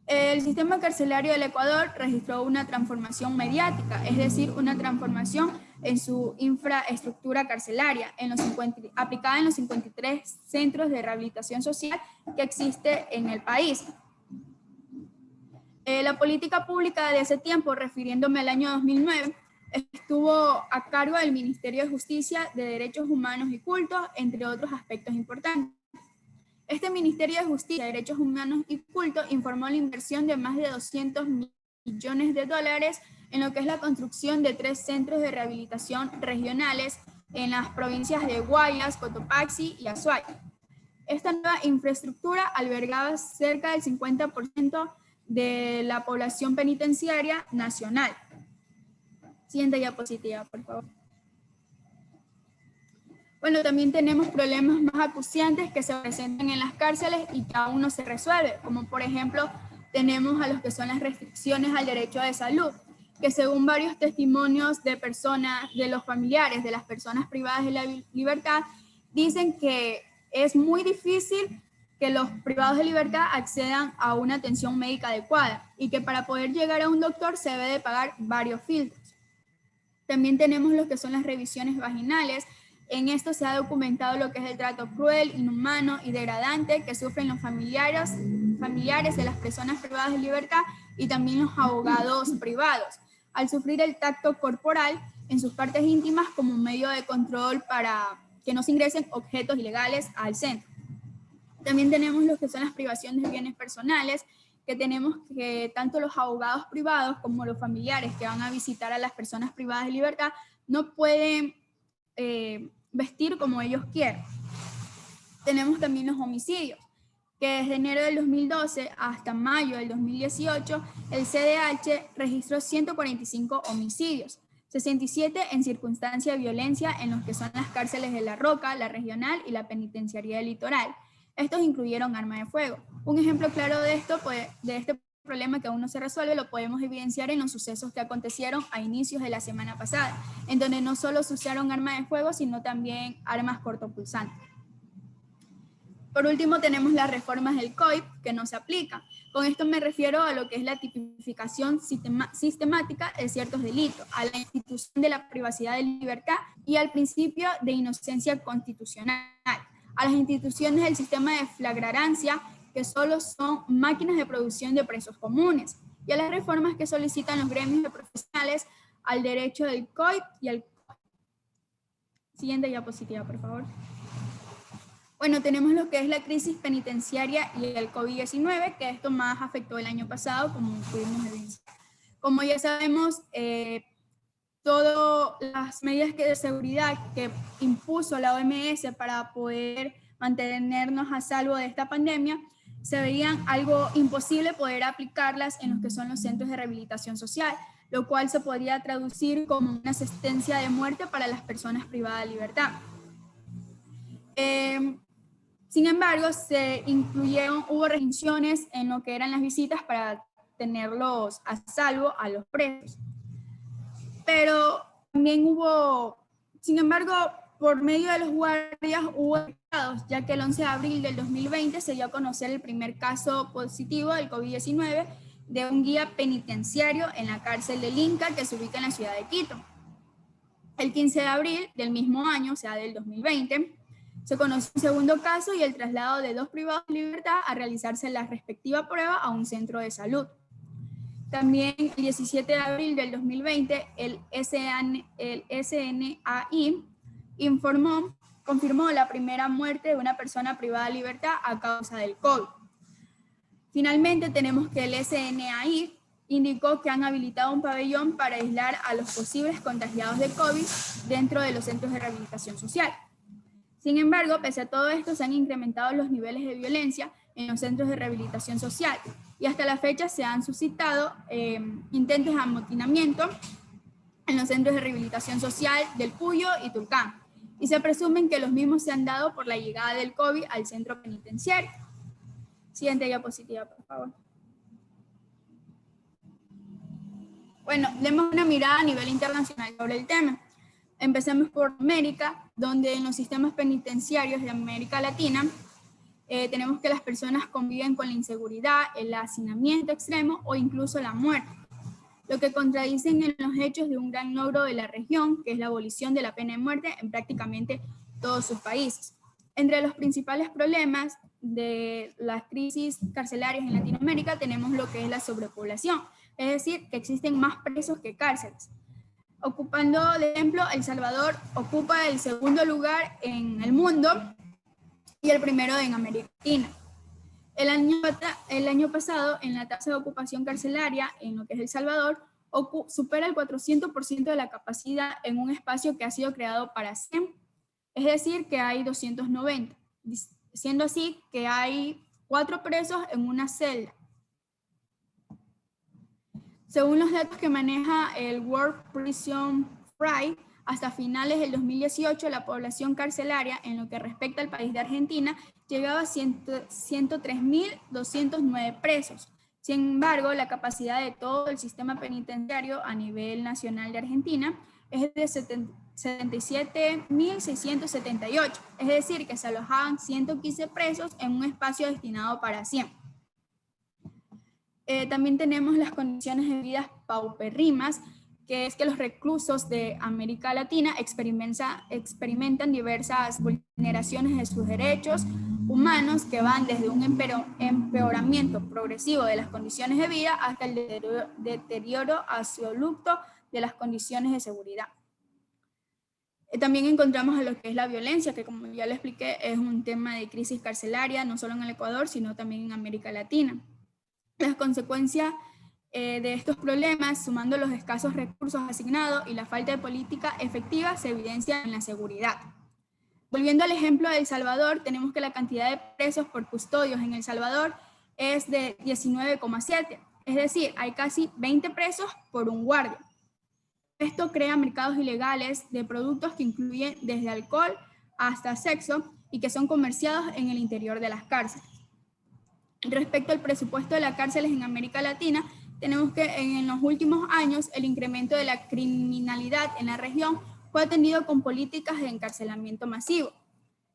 El sistema carcelario del Ecuador registró una transformación mediática, es decir, una transformación en su infraestructura carcelaria, aplicada en los 53 centros de rehabilitación social que existe en el país. La política pública de ese tiempo, refiriéndome al año 2009, estuvo a cargo del Ministerio de Justicia, de Derechos Humanos y Cultos, entre otros aspectos importantes. Este Ministerio de Justicia, Derechos Humanos y Culto informó la inversión de más de 200 millones millones de dólares en lo que es la construcción de 3 centros de rehabilitación regionales en las provincias de Guayas, Cotopaxi y Azuay. Esta nueva infraestructura albergaba cerca del 50% de la población penitenciaria nacional. Siguiente diapositiva, por favor. Bueno, también tenemos problemas más acuciantes que se presentan en las cárceles y que aún no se resuelven, como por ejemplo tenemos a los que son las restricciones al derecho de salud, que según varios testimonios de personas, de los familiares de las personas privadas de la libertad, dicen que es muy difícil que los privados de libertad accedan a una atención médica adecuada y que para poder llegar a un doctor se debe de pagar varios filtros. También tenemos lo que son las revisiones vaginales. En esto se ha documentado lo que es el trato cruel, inhumano y degradante que sufren los familiares de las personas privadas de libertad y también los abogados privados, al sufrir el tacto corporal en sus partes íntimas como un medio de control para que no se ingresen objetos ilegales al centro. También tenemos lo que son las privaciones de bienes personales, que tenemos que tanto los abogados privados como los familiares que van a visitar a las personas privadas de libertad no pueden vestir como ellos quieren. Tenemos también los homicidios, que desde enero del 2012 hasta mayo del 2018, el CDH registró 145 homicidios, 67 en circunstancia de violencia en los que son las cárceles de La Roca, la Regional y la Penitenciaría del Litoral. Estos incluyeron arma de fuego. Un ejemplo claro de esto, de este problema que aún no se resuelve, lo podemos evidenciar en los sucesos que acontecieron a inicios de la semana pasada, en donde no solo se usaron armas de fuego, sino también armas cortopulsantes. Por último, tenemos las reformas del COIP que no se aplican. Con esto me refiero a lo que es la tipificación sistemática de ciertos delitos, a la institución de la privacidad de libertad y al principio de inocencia constitucional, a las instituciones del sistema de flagrancia, que solo son máquinas de producción de presos comunes, y a las reformas que solicitan los gremios de profesionales al derecho del COIP y al COIP. Siguiente diapositiva, por favor. Bueno, tenemos lo que es la crisis penitenciaria y el COVID-19, que esto más afectó el año pasado, como pudimos evidenciar. Como ya sabemos, todas las medidas de seguridad que impuso la OMS para poder mantenernos a salvo de esta pandemia, se veían algo imposible poder aplicarlas en los que son los centros de rehabilitación social, lo cual se podría traducir como una sentencia de muerte para las personas privadas de libertad. Sin embargo, hubo restricciones en lo que eran las visitas para tenerlos a salvo a los presos. Pero también sin embargo, por medio de los guardias hubo afectados, ya que el 11 de abril del 2020 se dio a conocer el primer caso positivo del COVID-19 de un guía penitenciario en la cárcel del Inca, que se ubica en la ciudad de Quito. El 15 de abril del mismo año, o sea, del 2020, se conoció un segundo caso y el traslado de 2 privados de libertad a realizarse la respectiva prueba a un centro de salud. También el 17 de abril del 2020, el SNAI confirmó la primera muerte de una persona privada de libertad a causa del COVID. Finalmente, tenemos que el SNAI indicó que han habilitado un pabellón para aislar a los posibles contagiados de COVID dentro de los centros de rehabilitación social. Sin embargo, pese a todo esto, se han incrementado los niveles de violencia en los centros de rehabilitación social y hasta la fecha se han suscitado intentos de amotinamiento en los centros de rehabilitación social del Puyo y Tulcán, y se presumen que los mismos se han dado por la llegada del COVID al centro penitenciario. Siguiente diapositiva, por favor. Bueno, demos una mirada a nivel internacional sobre el tema. Empecemos por América, donde en los sistemas penitenciarios de América Latina tenemos que las personas conviven con la inseguridad, el hacinamiento extremo o incluso la muerte, lo que contradicen en los hechos de un gran logro de la región, que es la abolición de la pena de muerte en prácticamente todos sus países. Entre los principales problemas de las crisis carcelarias en Latinoamérica tenemos lo que es la sobrepoblación, es decir, que existen más presos que cárceles. Ocupando de ejemplo, El Salvador ocupa el segundo lugar en el mundo y el primero en América Latina. El año pasado, en la tasa de ocupación carcelaria, en lo que es El Salvador, supera el 400% de la capacidad en un espacio que ha sido creado para 100, es decir, que hay 290, siendo así que hay 4 presos en una celda. Según los datos que maneja el World Prison Fry, hasta finales del 2018 la población carcelaria en lo que respecta al país de Argentina llegaba a 103.209 presos. Sin embargo, la capacidad de todo el sistema penitenciario a nivel nacional de Argentina es de 77.678, es decir, que se alojaban 115 presos en un espacio destinado para 100. También tenemos las condiciones de vida paupérrimas, que es que los reclusos de América Latina experimentan diversas vulneraciones de sus derechos humanos que van desde un empeoramiento progresivo de las condiciones de vida hasta el deterioro absoluto de las condiciones de seguridad. También encontramos a lo que es la violencia, que como ya le expliqué es un tema de crisis carcelaria, no solo en el Ecuador, sino también en América Latina. Las consecuencias de estos problemas, sumando los escasos recursos asignados y la falta de política efectiva, se evidencia en la seguridad. Volviendo al ejemplo de El Salvador, tenemos que la cantidad de presos por custodios en El Salvador es de 19,7, es decir, hay casi 20 presos por un guardia. Esto crea mercados ilegales de productos que incluyen desde alcohol hasta sexo y que son comerciados en el interior de las cárceles. Respecto al presupuesto de las cárceles en América Latina, tenemos que en los últimos años el incremento de la criminalidad en la región fue atendido con políticas de encarcelamiento masivo.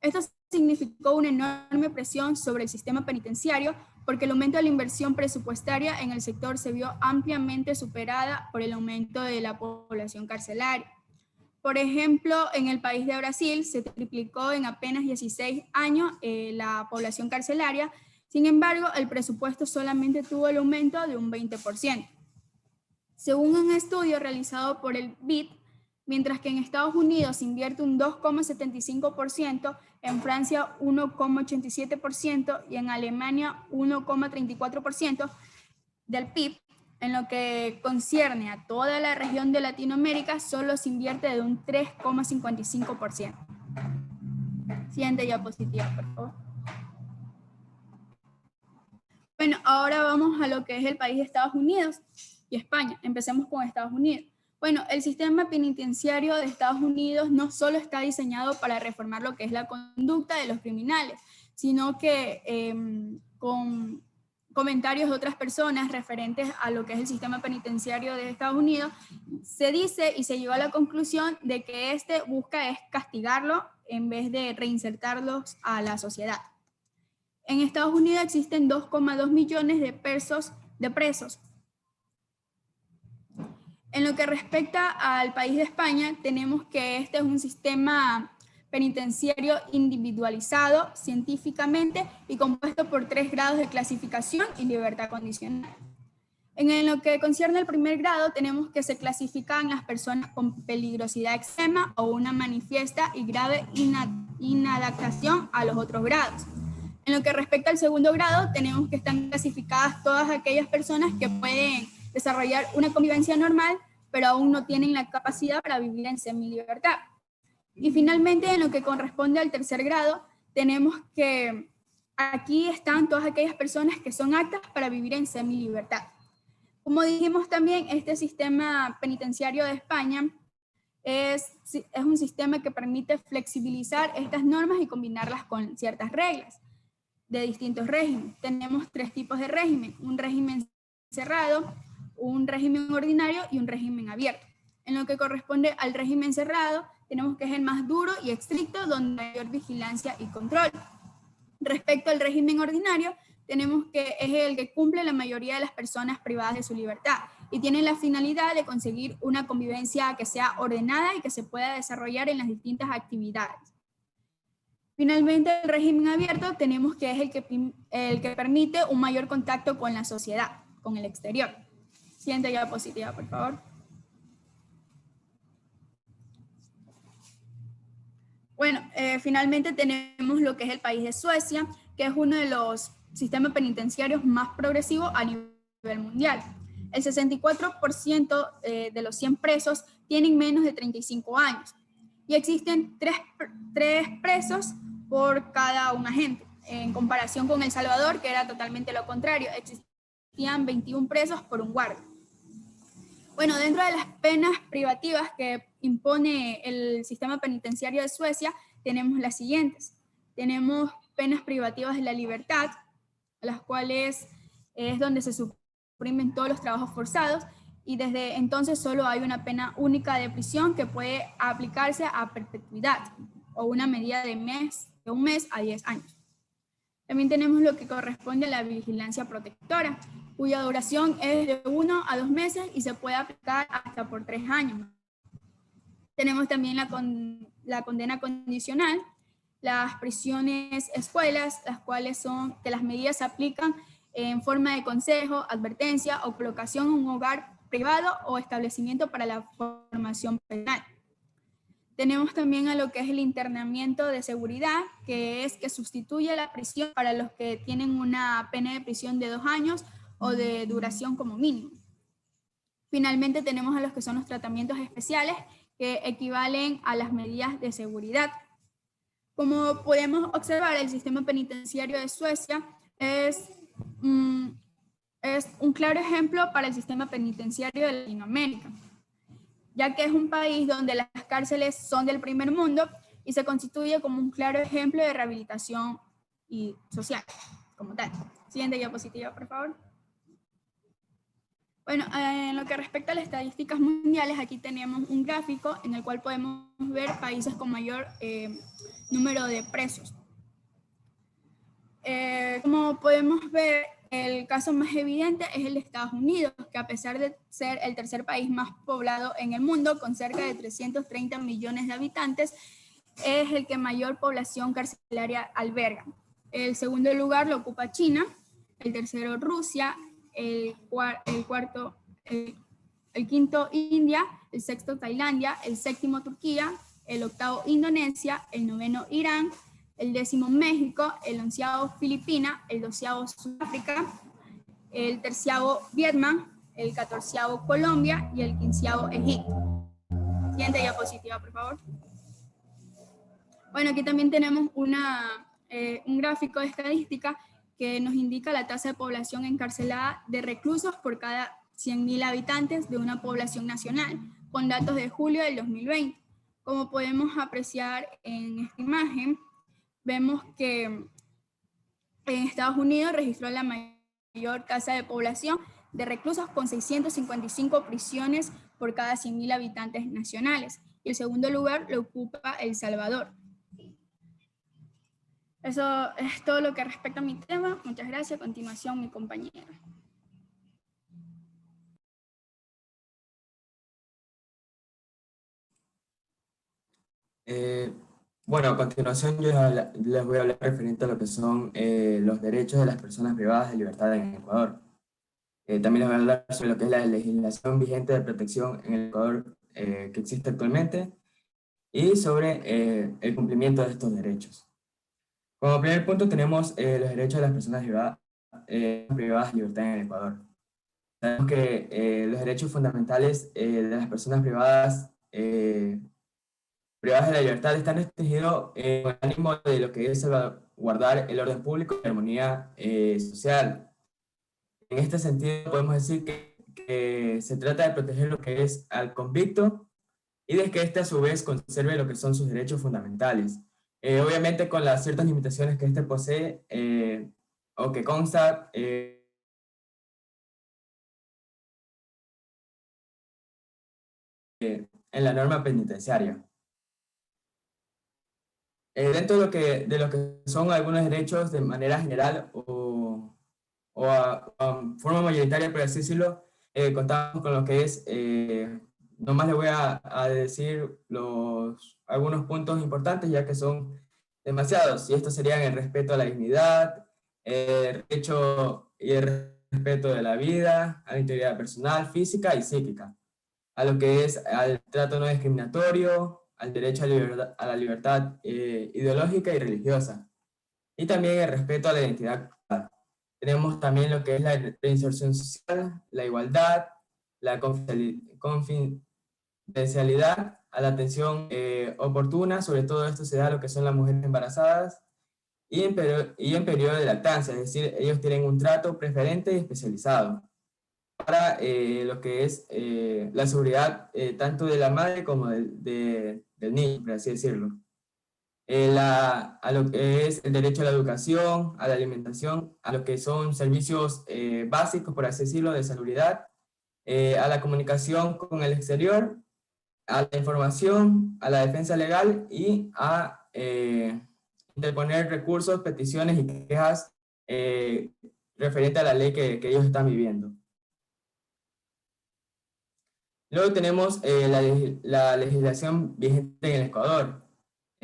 Esto significó una enorme presión sobre el sistema penitenciario porque el aumento de la inversión presupuestaria en el sector se vio ampliamente superada por el aumento de la población carcelaria. Por ejemplo, en el país de Brasil se triplicó en apenas 16 años la población carcelaria. Sin embargo, el presupuesto solamente tuvo el aumento de un 20%. Según un estudio realizado por el BID, mientras que en Estados Unidos se invierte un 2,75%, en Francia 1,87% y en Alemania 1,34% del PIB, en lo que concierne a toda la región de Latinoamérica, solo se invierte de un 3,55%. Siguiente diapositiva, por favor. Bueno, ahora vamos a lo que es el país de Estados Unidos y España. Empecemos con Estados Unidos. Bueno, el sistema penitenciario de Estados Unidos no solo está diseñado para reformar lo que es la conducta de los criminales, sino que con comentarios de otras personas referentes a lo que es el sistema penitenciario de Estados Unidos, se dice y se llegó a la conclusión de que este busca es castigarlo en vez de reinsertarlos a la sociedad. En Estados Unidos existen 2,2 millones de presos. En lo que respecta al país de España, tenemos que este es un sistema penitenciario individualizado científicamente y compuesto por 3 grados de clasificación y libertad condicional. En lo que concierne al primer grado, tenemos que se clasifican las personas con peligrosidad extrema o una manifiesta y grave inadaptación a los otros grados. En lo que respecta al segundo grado, tenemos que están clasificadas todas aquellas personas que pueden desarrollar una convivencia normal, pero aún no tienen la capacidad para vivir en semilibertad. Y finalmente, en lo que corresponde al tercer grado, tenemos que aquí están todas aquellas personas que son aptas para vivir en semilibertad. Como dijimos también, este sistema penitenciario de España es un sistema que permite flexibilizar estas normas y combinarlas con ciertas reglas de distintos regímenes. Tenemos 3 tipos de régimen: un régimen cerrado, un régimen ordinario y un régimen abierto. En lo que corresponde al régimen cerrado, tenemos que es el más duro y estricto, donde hay mayor vigilancia y control. Respecto al régimen ordinario, tenemos que es el que cumple la mayoría de las personas privadas de su libertad y tiene la finalidad de conseguir una convivencia que sea ordenada y que se pueda desarrollar en las distintas actividades. Finalmente, el régimen abierto tenemos que es el que permite un mayor contacto con la sociedad, con el exterior. Siguiente diapositiva, por favor. Bueno, finalmente tenemos lo que es el país de Suecia, que es uno de los sistemas penitenciarios más progresivos a nivel mundial. El 64% de los 100 presos tienen menos de 35 años y existen 3 presos por cada un agente, en comparación con El Salvador, que era totalmente lo contrario, existían 21 presos por un guardia. Bueno, dentro de las penas privativas que impone el sistema penitenciario de Suecia, tenemos las siguientes. Tenemos penas privativas de la libertad, las cuales es donde se suprimen todos los trabajos forzados, y desde entonces solo hay una pena única de prisión que puede aplicarse a perpetuidad, o una medida de 1 mes a 10 años. También tenemos lo que corresponde a la vigilancia protectora, cuya duración es de 1 a 2 meses y se puede aplicar hasta por 3 años. Tenemos también la condena condicional, las prisiones escuelas, las cuales son que las medidas se aplican en forma de consejo, advertencia o colocación en un hogar privado o establecimiento para la formación penal. Tenemos también a lo que es el internamiento de seguridad, que es que sustituye la prisión para los que tienen una pena de prisión de 2 años o de duración como mínimo. Finalmente tenemos a los que son los tratamientos especiales, que equivalen a las medidas de seguridad. Como podemos observar, el sistema penitenciario de Suecia es un claro ejemplo para el sistema penitenciario de Latinoamérica, ya que es un país donde las cárceles son del primer mundo y se constituye como un claro ejemplo de rehabilitación y social como tal. Siguiente diapositiva, por favor. Bueno, en lo que respecta a las estadísticas mundiales, aquí tenemos un gráfico en el cual podemos ver países con mayor número de presos. Como podemos ver, el caso más evidente es el de Estados Unidos, que a pesar de ser el tercer país más poblado en el mundo, con cerca de 330 millones de habitantes, es el que mayor población carcelaria alberga. El segundo lugar lo ocupa China, el tercero Rusia, el quinto India, el sexto Tailandia, el séptimo Turquía, el octavo Indonesia, el noveno Irán, el 10º México, el 11º Filipinas, el 12º Sudáfrica, el 13º Vietnam, el 14º Colombia y el 15º Egipto. Siguiente diapositiva, por favor. Bueno, aquí también tenemos un gráfico de estadística que nos indica la tasa de población encarcelada de reclusos por cada 100.000 habitantes de una población nacional, con datos de julio del 2020. Como podemos apreciar en esta imagen, vemos que en Estados Unidos registró la mayor tasa de población de reclusos con 655 prisiones por cada 100.000 habitantes nacionales. Y el segundo lugar lo ocupa El Salvador. Eso es todo lo que respecta a mi tema. Muchas gracias. A continuación, mi compañera. Bueno, a continuación yo les voy a hablar referente a lo que son los derechos de las personas privadas de libertad en Ecuador. También les voy a hablar sobre lo que es la legislación vigente de protección en el Ecuador que existe actualmente y sobre el cumplimiento de estos derechos. Como primer punto tenemos los derechos de las personas privadas de libertad en el Ecuador. Sabemos que los derechos fundamentales de las personas privadas de la libertad están restringidos con el ánimo de lo que es salvaguardar el orden público y la armonía social. En este sentido podemos decir que se trata de proteger lo que es al convicto y de que éste a su vez conserve lo que son sus derechos fundamentales. Obviamente con las ciertas limitaciones que éste posee o que consta en la norma penitenciaria. Dentro de lo que son algunos derechos de manera general o a forma mayoritaria, por así decirlo, contamos con lo que es, nomás le voy a decir algunos puntos importantes, ya que son demasiados, y estos serían el respeto a la dignidad, el derecho y el respeto de la vida, a la integridad personal, física y psíquica, a lo que es al trato no discriminatorio, al derecho a la libertad ideológica y religiosa, y también el respeto a la identidad cultural. Tenemos también lo que es la reinserción social, la igualdad, la confidencialidad a la atención oportuna, sobre todo esto se da a lo que son las mujeres embarazadas y en periodo de lactancia, es decir, ellos tienen un trato preferente y especializado para lo que es la seguridad tanto de la madre como del niño, por así decirlo. A lo que es el derecho a la educación, a la alimentación, a lo que son servicios básicos, por así decirlo, de salubridad, a la comunicación con el exterior, a la información, a la defensa legal y a interponer recursos, peticiones y quejas referente a la ley que ellos están viviendo. Luego tenemos la legislación vigente en el Ecuador.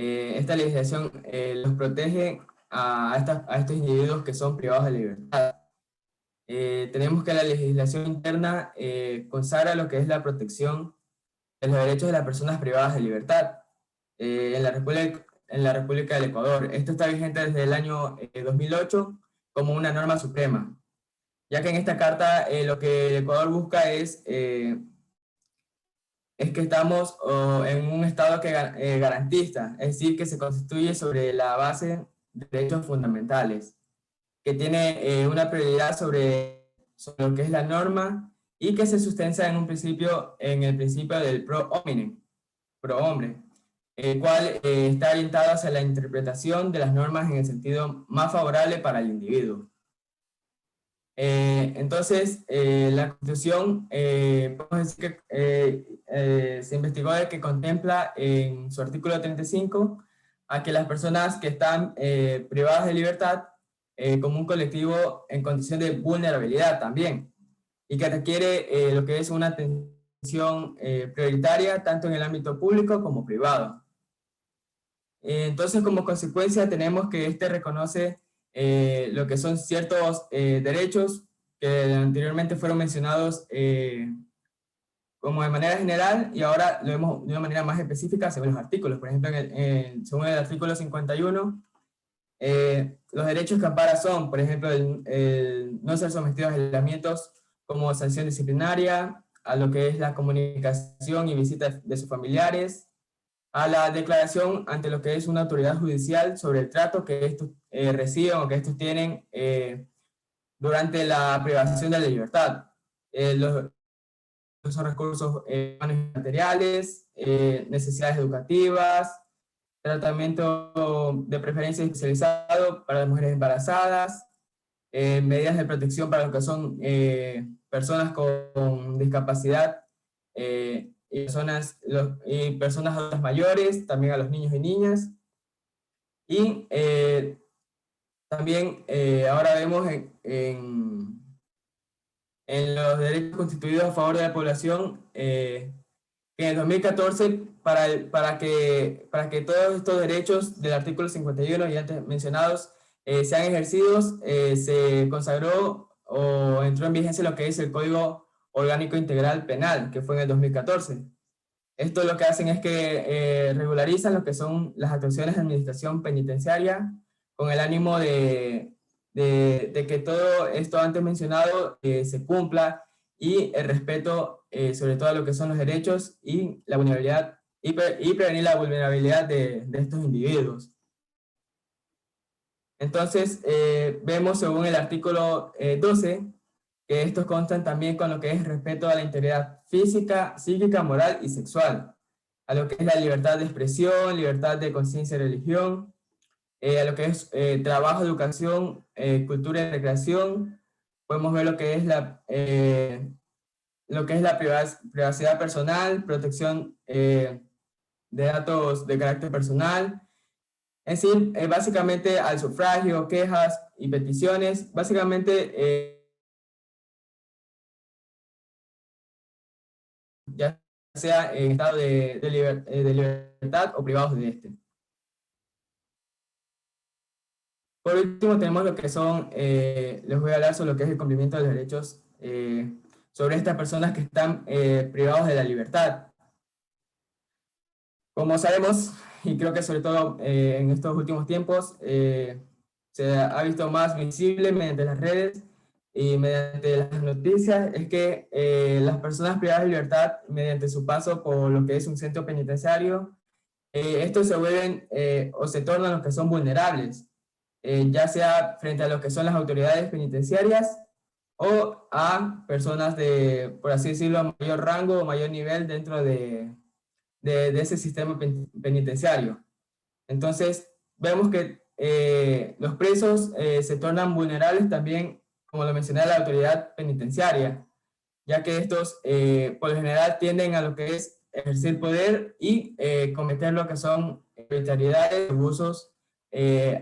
Esta legislación los protege a estos individuos que son privados de libertad. Tenemos que la legislación interna consagra lo que es la protección de los derechos de las personas privadas de libertad en la República del Ecuador. Esto está vigente desde el año 2008 como una norma suprema, ya que en esta carta lo que el Ecuador busca es que estamos en un Estado garantista, es decir, que se constituye sobre la base de derechos fundamentales, que tiene una prioridad sobre lo que es la norma y que se sustenta en el principio del pro hominem, pro hombre, el cual está orientado hacia la interpretación de las normas en el sentido más favorable para el individuo. Entonces, la Constitución, podemos decir que se investigó de que contempla en su artículo 35 a que las personas que están privadas de libertad como un colectivo en condición de vulnerabilidad también, y que requiere lo que es una atención prioritaria tanto en el ámbito público como privado. Entonces, como consecuencia, tenemos que reconoce lo que son ciertos derechos que anteriormente fueron mencionados como de manera general, y ahora lo vemos de una manera más específica según los artículos. Por ejemplo, según el artículo 51, los derechos que ampara son, por ejemplo, el no ser sometidos a aislamientos como sanción disciplinaria, a lo que es la comunicación y visita de sus familiares, a la declaración ante lo que es una autoridad judicial sobre el trato que estos reciben o que estos tienen durante la privación de la libertad. Son recursos humanos y materiales, necesidades educativas, tratamiento de preferencia especializado para las mujeres embarazadas, medidas de protección para lo que son personas con discapacidad, y personas adultas mayores, también a los niños y niñas. Y también ahora vemos en los derechos constituidos a favor de la población que en el 2014, para que todos estos derechos del artículo 51 y antes mencionados sean ejercidos, se consagró o entró en vigencia lo que es el Código Orgánico Integral Penal, que fue en el 2014. Esto lo que hacen es que regularizan lo que son las actuaciones de administración penitenciaria con el ánimo de que todo esto antes mencionado se cumpla, y el respeto sobre todo a lo que son los derechos y la vulnerabilidad, y prevenir la vulnerabilidad de estos individuos. Entonces, vemos según el artículo 12, que estos constan también con lo que es respeto a la integridad física, psíquica, moral y sexual, a lo que es la libertad de expresión, libertad de conciencia y religión, a lo que es trabajo, educación, cultura y recreación. Podemos ver lo que es la privacidad personal, protección de datos de carácter personal. Es decir, básicamente al sufragio, quejas y peticiones, básicamente ya sea en estado de libertad o privados de este. Por último, tenemos lo que son, les voy a hablar sobre lo que es el cumplimiento de los derechos sobre estas personas que están privados de la libertad. Como sabemos, y creo que sobre todo en estos últimos tiempos, se ha visto más visible mediante las redes y mediante las noticias, es que las personas privadas de libertad, mediante su paso por lo que es un centro penitenciario, estos se vuelven o se tornan los que son vulnerables, ya sea frente a lo que son las autoridades penitenciarias o a personas de, por así decirlo, mayor rango o mayor nivel dentro de ese sistema penitenciario. Entonces, vemos que los presos se tornan vulnerables también, como lo mencioné, a la autoridad penitenciaria, ya que estos, por lo general, tienden a lo que es ejercer poder y cometer lo que son arbitrariedades, abusos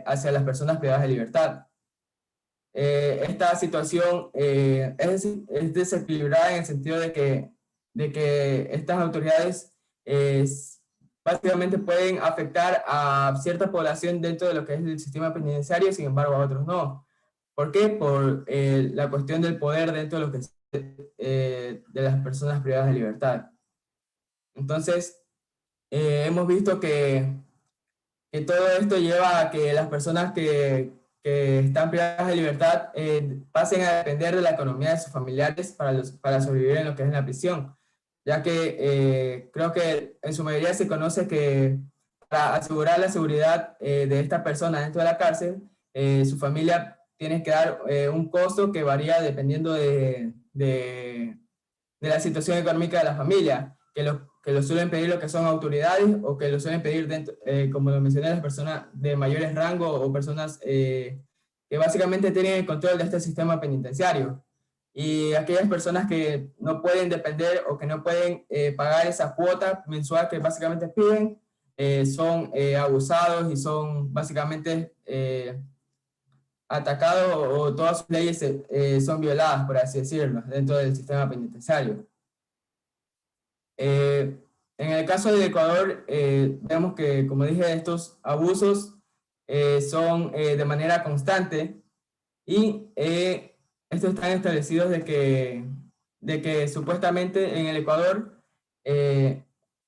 hacia las personas privadas de libertad. Esta situación es desequilibrada en el sentido de que estas autoridades básicamente pueden afectar a cierta población dentro de lo que es el sistema penitenciario, sin embargo a otros no. ¿Por qué? Por la cuestión del poder dentro de lo que es de las personas privadas de libertad. Entonces, hemos visto que todo esto lleva a que las personas que están privadas de libertad pasen a depender de la economía de sus familiares para sobrevivir en lo que es la prisión, ya que creo que en su mayoría se conoce que para asegurar la seguridad de esta persona dentro de la cárcel, su familia tiene que dar un costo que varía dependiendo de la situación económica de la familia, que lo suelen pedir lo que son autoridades o que lo suelen pedir, dentro, como lo mencioné, las personas de mayores rangos o personas que básicamente tienen el control de este sistema penitenciario. Y aquellas personas que no pueden depender o que no pueden pagar esa cuota mensual que básicamente piden, son abusados y son básicamente atacados o todas sus leyes son violadas, por así decirlo, dentro del sistema penitenciario. En el caso de Ecuador, vemos que, como dije, estos abusos son de manera constante y estos están establecidos de que supuestamente en el Ecuador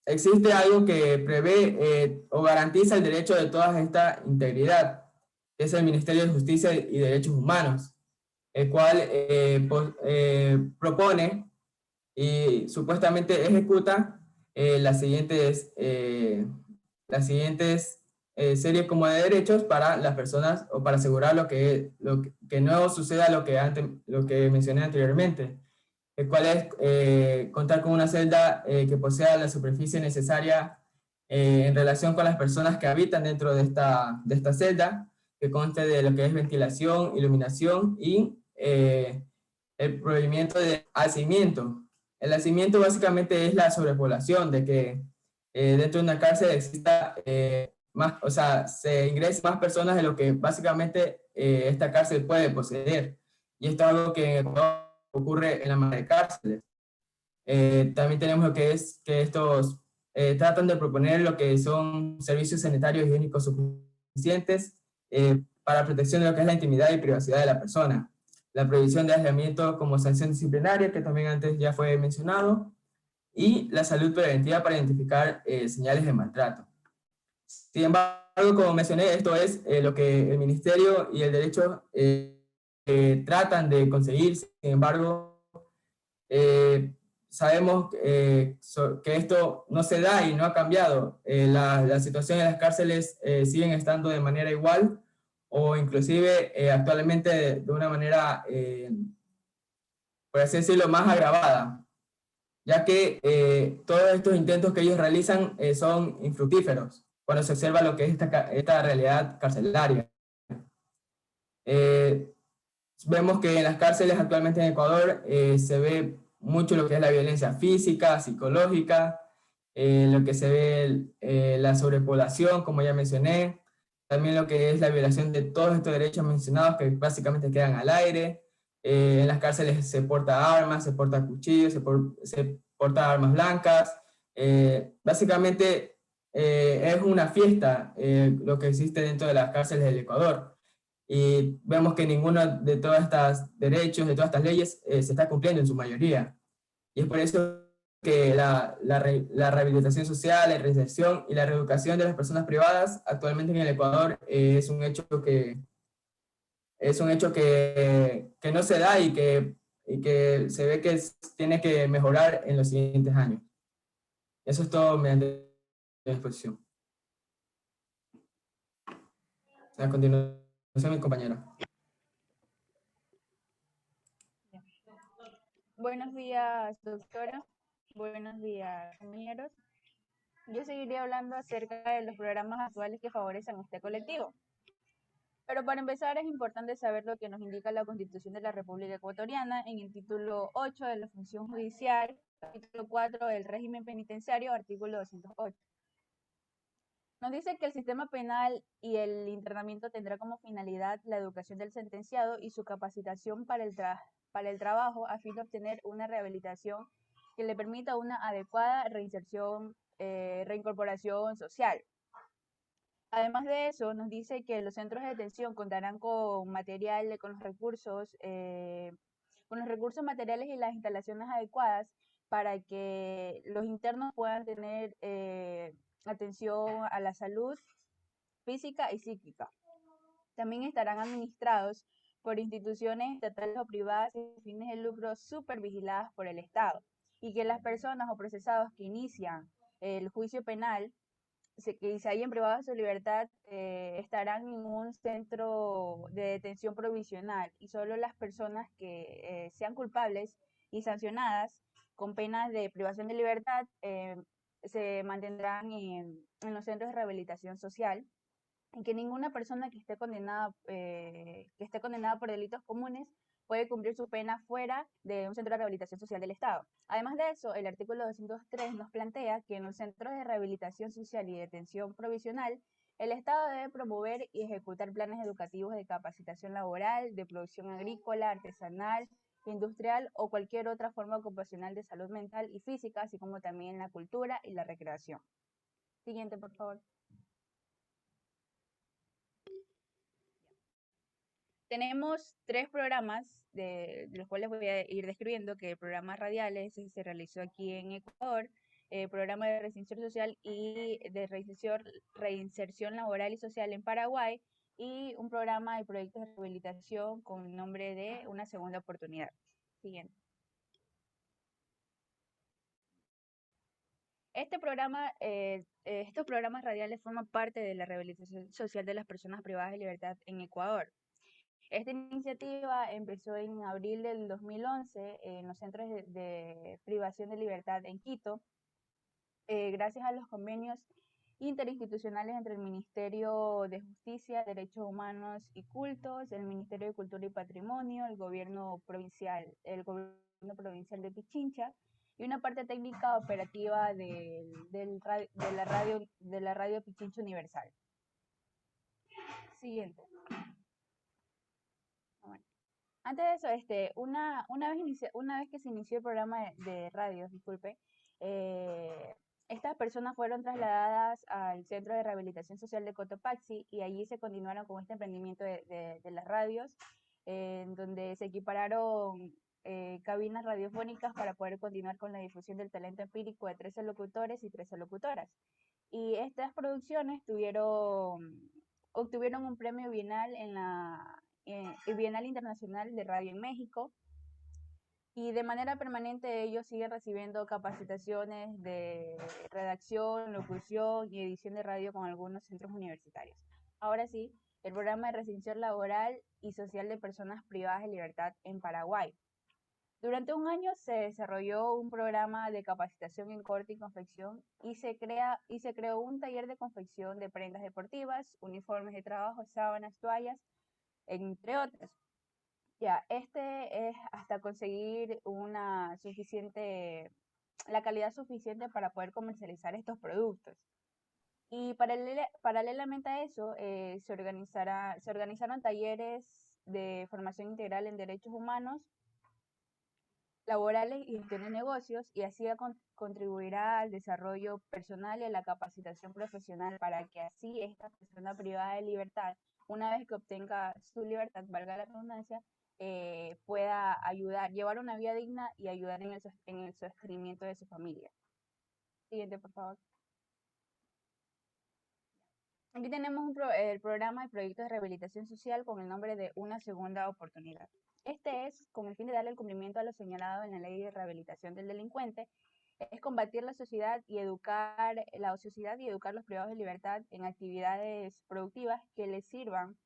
existe algo que prevé o garantiza el derecho de toda esta integridad, que es el Ministerio de Justicia y Derechos Humanos, el cual propone y supuestamente ejecuta las siguientes series como de derechos para las personas o para asegurar que no suceda lo que mencioné anteriormente, el cual es contar con una celda que posea la superficie necesaria en relación con las personas que habitan dentro de esta celda, que conste de lo que es ventilación, iluminación y el prohibimiento de hacimiento. El hacimiento básicamente es la sobrepoblación, de que dentro de una cárcel exista más, o sea, se ingresen más personas de lo que básicamente esta cárcel puede poseer. Y esto es algo que ocurre en la mayoría de cárceles. También tenemos lo que es que estos tratan de proponer lo que son servicios sanitarios y higiénicos suficientes para protección de lo que es la intimidad y privacidad de la persona. La prohibición de aislamiento como sanción disciplinaria, que también antes ya fue mencionado, y la salud preventiva para identificar señales de maltrato. Sin embargo, como mencioné, esto es lo que el Ministerio y el Derecho tratan de conseguir. Sin embargo, sabemos que esto no se da y no ha cambiado. La situación en las cárceles siguen estando de manera igual, o inclusive actualmente de una manera, por así decirlo, más agravada, ya que todos estos intentos que ellos realizan son infructíferos cuando se observa lo que es esta realidad carcelaria. Vemos que en las cárceles actualmente en Ecuador se ve mucho lo que es la violencia física, psicológica, lo que se ve la sobrepoblación, como ya mencioné, también lo que es la violación de todos estos derechos mencionados que básicamente quedan al aire. En las cárceles se porta armas, se porta cuchillos, se porta armas blancas. Básicamente es una fiesta lo que existe dentro de las cárceles del Ecuador. Y vemos que ninguno de todos estos derechos, de todas estas leyes, se está cumpliendo en su mayoría. Y es por eso que la rehabilitación social, la reinserción y la reeducación de las personas privadas actualmente en el Ecuador es un hecho que es un hecho que no se da y que se ve que tiene que mejorar en los siguientes años. Eso es todo mediante la exposición. A continuación, mi compañera. Buenos días, doctora. Buenos días, compañeros. Yo seguiría hablando acerca de los programas actuales que favorecen este colectivo. Pero para empezar es importante saber lo que nos indica la Constitución de la República Ecuatoriana en el título 8 de la función judicial, capítulo 4 del régimen penitenciario, artículo 208. Nos dice que el sistema penal y el internamiento tendrá como finalidad la educación del sentenciado y su capacitación para el trabajo a fin de obtener una rehabilitación que le permita una adecuada reinserción, reincorporación social. Además de eso, nos dice que los centros de detención contarán con material, con los recursos materiales y las instalaciones adecuadas para que los internos puedan tener atención a la salud física y psíquica. También estarán administrados por instituciones estatales o privadas sin fines de lucro supervigiladas por el Estado, y que las personas o procesados que inician el juicio penal que se hayan privado de su libertad estarán en un centro de detención provisional, y solo las personas que sean culpables y sancionadas con penas de privación de libertad se mantendrán en los centros de rehabilitación social, y que ninguna persona que esté condenada por delitos comunes puede cumplir su pena fuera de un centro de rehabilitación social del Estado. Además de eso, el artículo 203 nos plantea que en los centros de rehabilitación social y detención provisional, el Estado debe promover y ejecutar planes educativos de capacitación laboral, de producción agrícola, artesanal, industrial o cualquier otra forma ocupacional de salud mental y física, así como también la cultura y la recreación. Siguiente, por favor. Tenemos 3 programas de los cuales voy a ir describiendo, que el programa radiales se realizó aquí en Ecuador, programa de reinserción social y de reinserción laboral y social en Paraguay, y un programa de proyectos de rehabilitación con el nombre de Una Segunda Oportunidad. Siguiente. Estos programas radiales forman parte de la rehabilitación social de las personas privadas de libertad en Ecuador. Esta iniciativa empezó en abril del 2011 en los centros de privación de libertad en Quito, gracias a los convenios interinstitucionales entre el Ministerio de Justicia, Derechos Humanos y Cultos, el Ministerio de Cultura y Patrimonio, el gobierno provincial de Pichincha, y una parte técnica operativa de la radio Pichincha Universal. Siguiente. Bueno. Antes de eso, una vez que se inició el programa de radio, estas personas fueron trasladadas al Centro de Rehabilitación Social de Cotopaxi, y allí se continuaron con este emprendimiento de las radios, en donde se equipararon cabinas radiofónicas para poder continuar con la difusión del talento empírico de 13 locutores y 13 locutoras. Y estas producciones obtuvieron un premio bienal en el Bienal Internacional de Radio en México, y de manera permanente ellos siguen recibiendo capacitaciones de redacción, locución y edición de radio con algunos centros universitarios. Ahora sí, el programa de reinserción laboral y social de personas privadas de libertad en Paraguay. Durante un año se desarrolló un programa de capacitación en corte y confección, y se creó un taller de confección de prendas deportivas, uniformes de trabajo, sábanas, toallas, entre otras. Ya, es hasta conseguir la calidad suficiente para poder comercializar estos productos. Y paralelamente a eso, se organizaron talleres de formación integral en derechos humanos, laborales y gestión de negocios, y así contribuirá al desarrollo personal y a la capacitación profesional, para que así esta persona privada de libertad, una vez que obtenga su libertad, valga la redundancia, pueda llevar una vida digna y ayudar en el sostenimiento de su familia. Siguiente, por favor. Aquí tenemos el programa de proyectos de rehabilitación social con el nombre de Una Segunda Oportunidad. Este es con el fin de darle el cumplimiento a lo señalado en la Ley de Rehabilitación del Delincuente, es combatir la sociedad y educar la ociosidad y educar a los privados de libertad en actividades productivas que les sirvan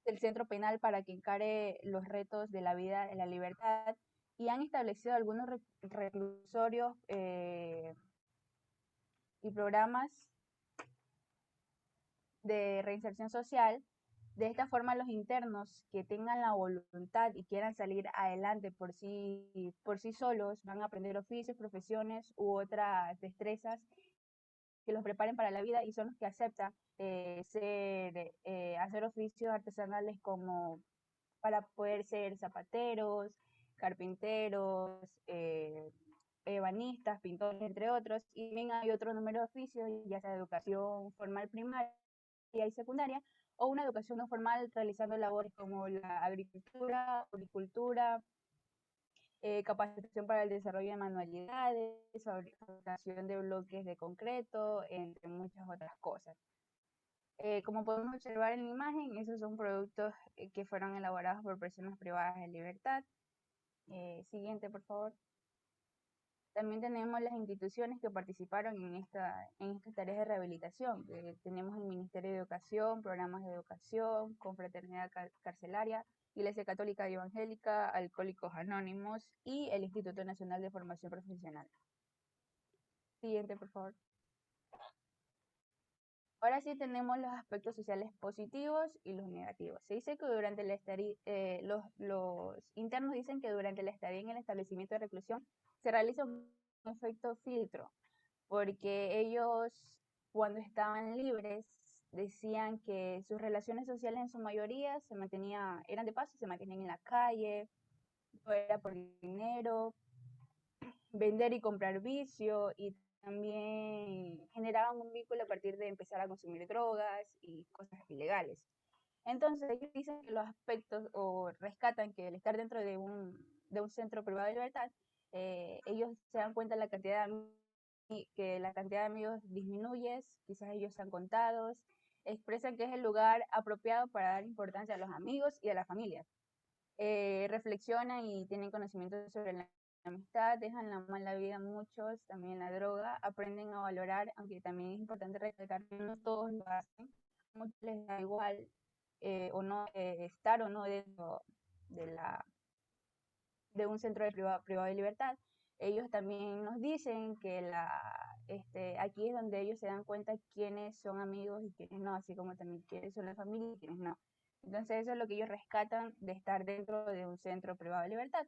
del centro penal para que encare los retos de la vida en la libertad, y han establecido algunos reclusorios y programas de reinserción social. De esta forma, los internos que tengan la voluntad y quieran salir adelante por sí solos van a aprender oficios, profesiones u otras destrezas que los preparen para la vida, y son los que aceptan hacer oficios artesanales como para poder ser zapateros, carpinteros, ebanistas, pintores, entre otros. Y también hay otro número de oficios, ya sea de educación formal primaria y secundaria, o una educación no formal realizando labores como la agricultura, horticultura, capacitación para el desarrollo de manualidades, fabricación de bloques de concreto, entre muchas otras cosas. Como podemos observar en la imagen, esos son productos que fueron elaborados por personas privadas de libertad. Siguiente, por favor. También tenemos las instituciones que participaron en estas tareas de rehabilitación. Tenemos el Ministerio de Educación, programas de educación, Confraternidad Carcelaria, Iglesia Católica y Evangélica, Alcohólicos Anónimos y el Instituto Nacional de Formación Profesional. Siguiente, por favor. Ahora sí tenemos los aspectos sociales positivos y los negativos. Se dice que durante la estadía, los internos dicen que durante la estadía en el establecimiento de reclusión se realiza un efecto filtro, porque ellos, cuando estaban libres, decían que sus relaciones sociales en su mayoría eran de paso, se mantenían en la calle, no era por dinero, vender y comprar vicio, y también generaban un vínculo a partir de empezar a consumir drogas y cosas ilegales. Entonces ellos dicen que los aspectos, o rescatan que el estar dentro de un centro privado de libertad, ellos se dan cuenta de que la cantidad de amigos disminuye, quizás ellos sean contados, expresan que es el lugar apropiado para dar importancia a los amigos y a la familia. Reflexionan y tienen conocimiento sobre la amistad, dejan la mala vida muchos, también la droga, aprenden a valorar, aunque también es importante recalcar que no todos lo hacen, muchos les da igual o no estar o no dentro de un centro de privado de libertad. Ellos también nos dicen que aquí es donde ellos se dan cuenta quiénes son amigos y quiénes no, así como también quiénes son la familia y quiénes no. Entonces eso es lo que ellos rescatan de estar dentro de un centro privado de libertad.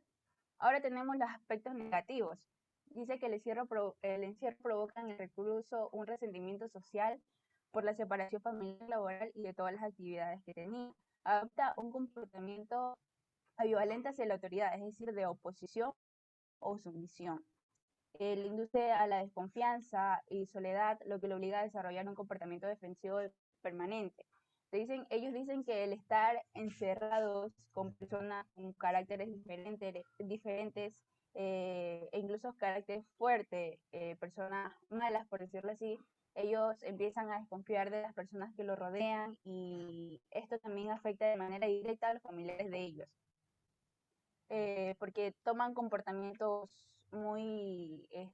Ahora tenemos los aspectos negativos. Dice que el encierro provoca en el recluso un resentimiento social por la separación familiar, laboral y de todas las actividades que tenía. Adopta un comportamiento ambivalente hacia la autoridad, es decir, de oposición o sumisión. Le induce a la desconfianza y soledad, lo que le obliga a desarrollar un comportamiento defensivo permanente. Ellos dicen que el estar encerrados con personas con caracteres diferentes e incluso carácter fuerte, personas malas, por decirlo así, ellos empiezan a desconfiar de las personas que los rodean, y esto también afecta de manera directa a los familiares de ellos, porque toman comportamientos muy a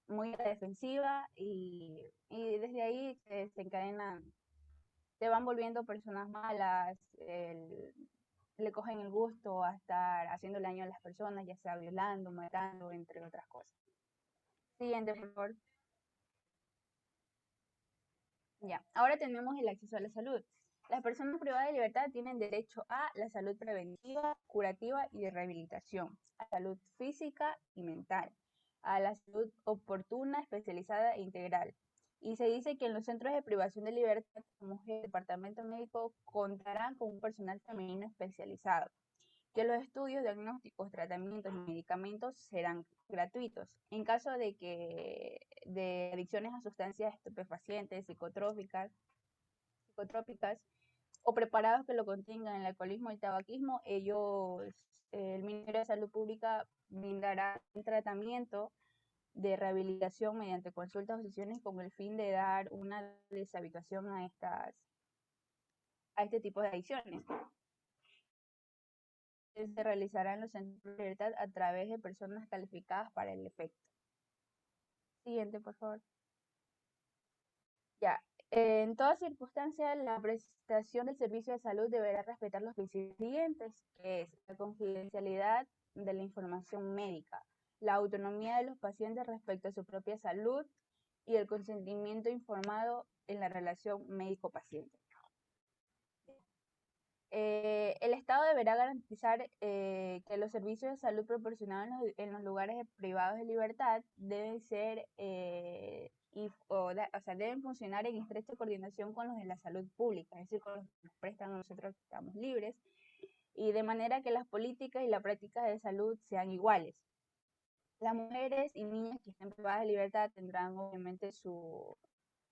la defensiva, y desde ahí se desencadenan, se van volviendo personas malas, le cogen el gusto a estar haciendo daño a las personas, ya sea violando, matando, entre otras cosas. Siguiente, por favor. Ya, ahora tenemos el acceso a la salud. Las personas privadas de libertad tienen derecho a la salud preventiva, curativa y de rehabilitación, a la salud física y mental, a la salud oportuna, especializada e integral. Y se dice que en los centros de privación de libertad, como el departamento médico, contarán con un personal femenino especializado, que los estudios, diagnósticos, tratamientos y medicamentos serán gratuitos. En caso de adicciones a sustancias estupefacientes, psicotrópicas o preparados que lo contengan, el alcoholismo y el tabaquismo, el Ministerio de Salud Pública brindará un tratamiento de rehabilitación mediante consultas o sesiones con el fin de dar una deshabituación a este tipo de adicciones. Se realizará en los centros de libertad a través de personas calificadas para el efecto. Siguiente, por favor. Ya. En toda circunstancia, la prestación del servicio de salud deberá respetar los principios siguientes, que es la confidencialidad de la información médica, la autonomía de los pacientes respecto a su propia salud y el consentimiento informado en la relación médico-paciente. El Estado deberá garantizar que los servicios de salud proporcionados en los lugares privados de libertad deben ser deben funcionar en estrecha coordinación con los de la salud pública, es decir, con los que nos prestan a nosotros que estamos libres, y de manera que las políticas y las prácticas de salud sean iguales. Las mujeres y niñas que estén privadas de libertad tendrán obviamente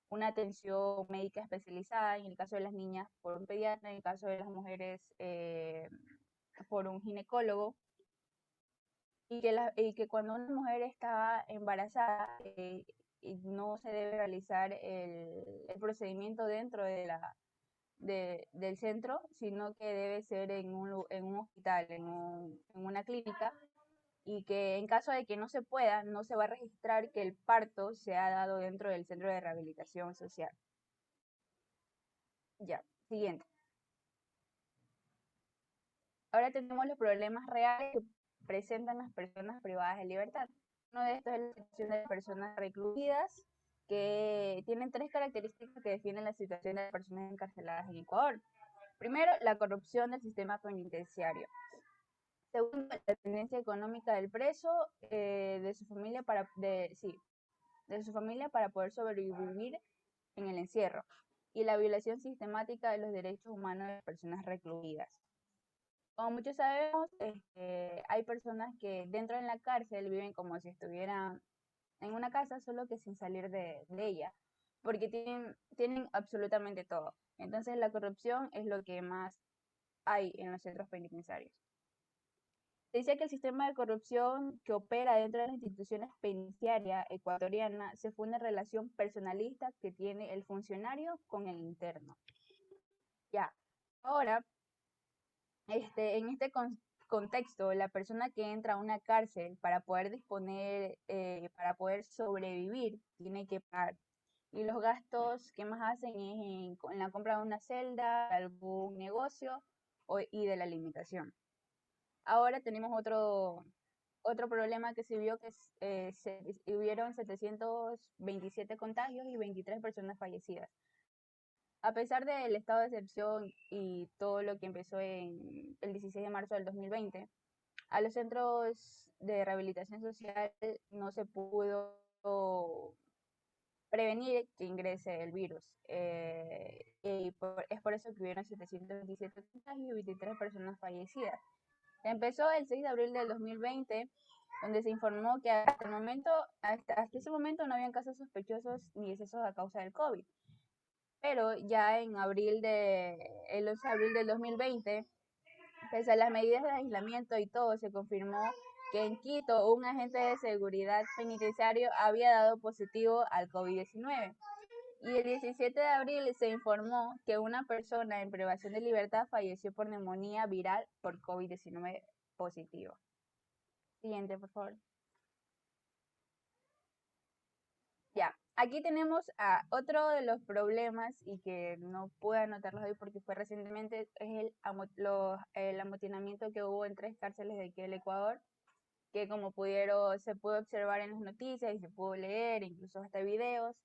una atención médica especializada, en el caso de las niñas por un pediatra, en el caso de las mujeres por un ginecólogo, y que cuando una mujer está embarazada no se debe realizar el procedimiento dentro del centro, sino que debe ser en un hospital, en una clínica, y que en caso de que no se pueda, no se va a registrar que el parto se ha dado dentro del centro de rehabilitación social. Ya, siguiente. Ahora tenemos los problemas reales que presentan las personas privadas de libertad. Uno de estos es la situación de personas recluidas, que tienen 3 características que definen la situación de las personas encarceladas en Ecuador. Primero, la corrupción del sistema penitenciario. Segundo, la dependencia económica del preso de su familia para poder sobrevivir en el encierro, y la violación sistemática de los derechos humanos de las personas recluidas. Como muchos sabemos, hay personas que dentro de la cárcel viven como si estuvieran en una casa, solo que sin salir de ella, porque tienen absolutamente todo. Entonces la corrupción es lo que más hay en los centros penitenciarios. Se dice que el sistema de corrupción que opera dentro de las instituciones penitenciarias ecuatorianas se funda en relación personalista que tiene el funcionario con el interno. Ya, ahora, en este contexto, la persona que entra a una cárcel para poder para poder sobrevivir, tiene que pagar. Y los gastos que más hacen es en la compra de una celda, algún negocio y de la alimentación. Ahora tenemos otro problema que se vio, que hubieron 727 contagios y 23 personas fallecidas. A pesar del estado de excepción y todo lo que empezó en el 16 de marzo del 2020, a los centros de rehabilitación social no se pudo prevenir que ingrese el virus. Es por eso que hubieron 727 contagios y 23 personas fallecidas. Empezó el 6 de abril del 2020, donde se informó que hasta ese momento no habían casos sospechosos ni decesos a causa del COVID. Pero ya el 11 de abril del 2020, pese a las medidas de aislamiento y todo, se confirmó que en Quito un agente de seguridad penitenciario había dado positivo al COVID-19. Y el 17 de abril se informó que una persona en privación de libertad falleció por neumonía viral por COVID-19 positivo. Siguiente, por favor. Ya, aquí tenemos a otro de los problemas, y que no pude anotarlos hoy porque fue recientemente, es el amotinamiento que hubo en 3 cárceles de aquí del Ecuador, que como se pudo observar en las noticias y se pudo leer, incluso hasta videos.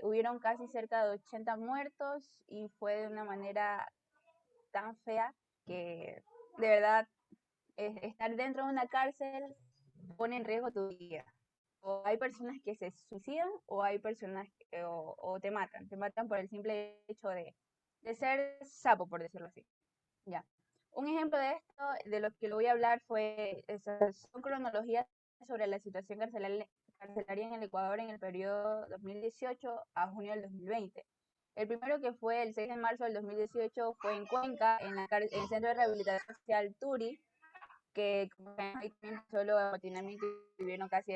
Hubieron casi cerca de 80 muertos y fue de una manera tan fea que de verdad estar dentro de una cárcel pone en riesgo tu vida. O hay personas que se suicidan o hay personas o te matan por el simple hecho de ser sapo, por decirlo así. Ya. Un ejemplo de esto, de lo que le voy a hablar, son cronologías sobre la situación carcelaria en el Ecuador en el periodo 2018 a junio del 2020. El primero, que fue el 6 de marzo del 2018, fue en Cuenca, en el Centro de Rehabilitación Social Turi, que como ahí también solo amotinamiento y hubieron casi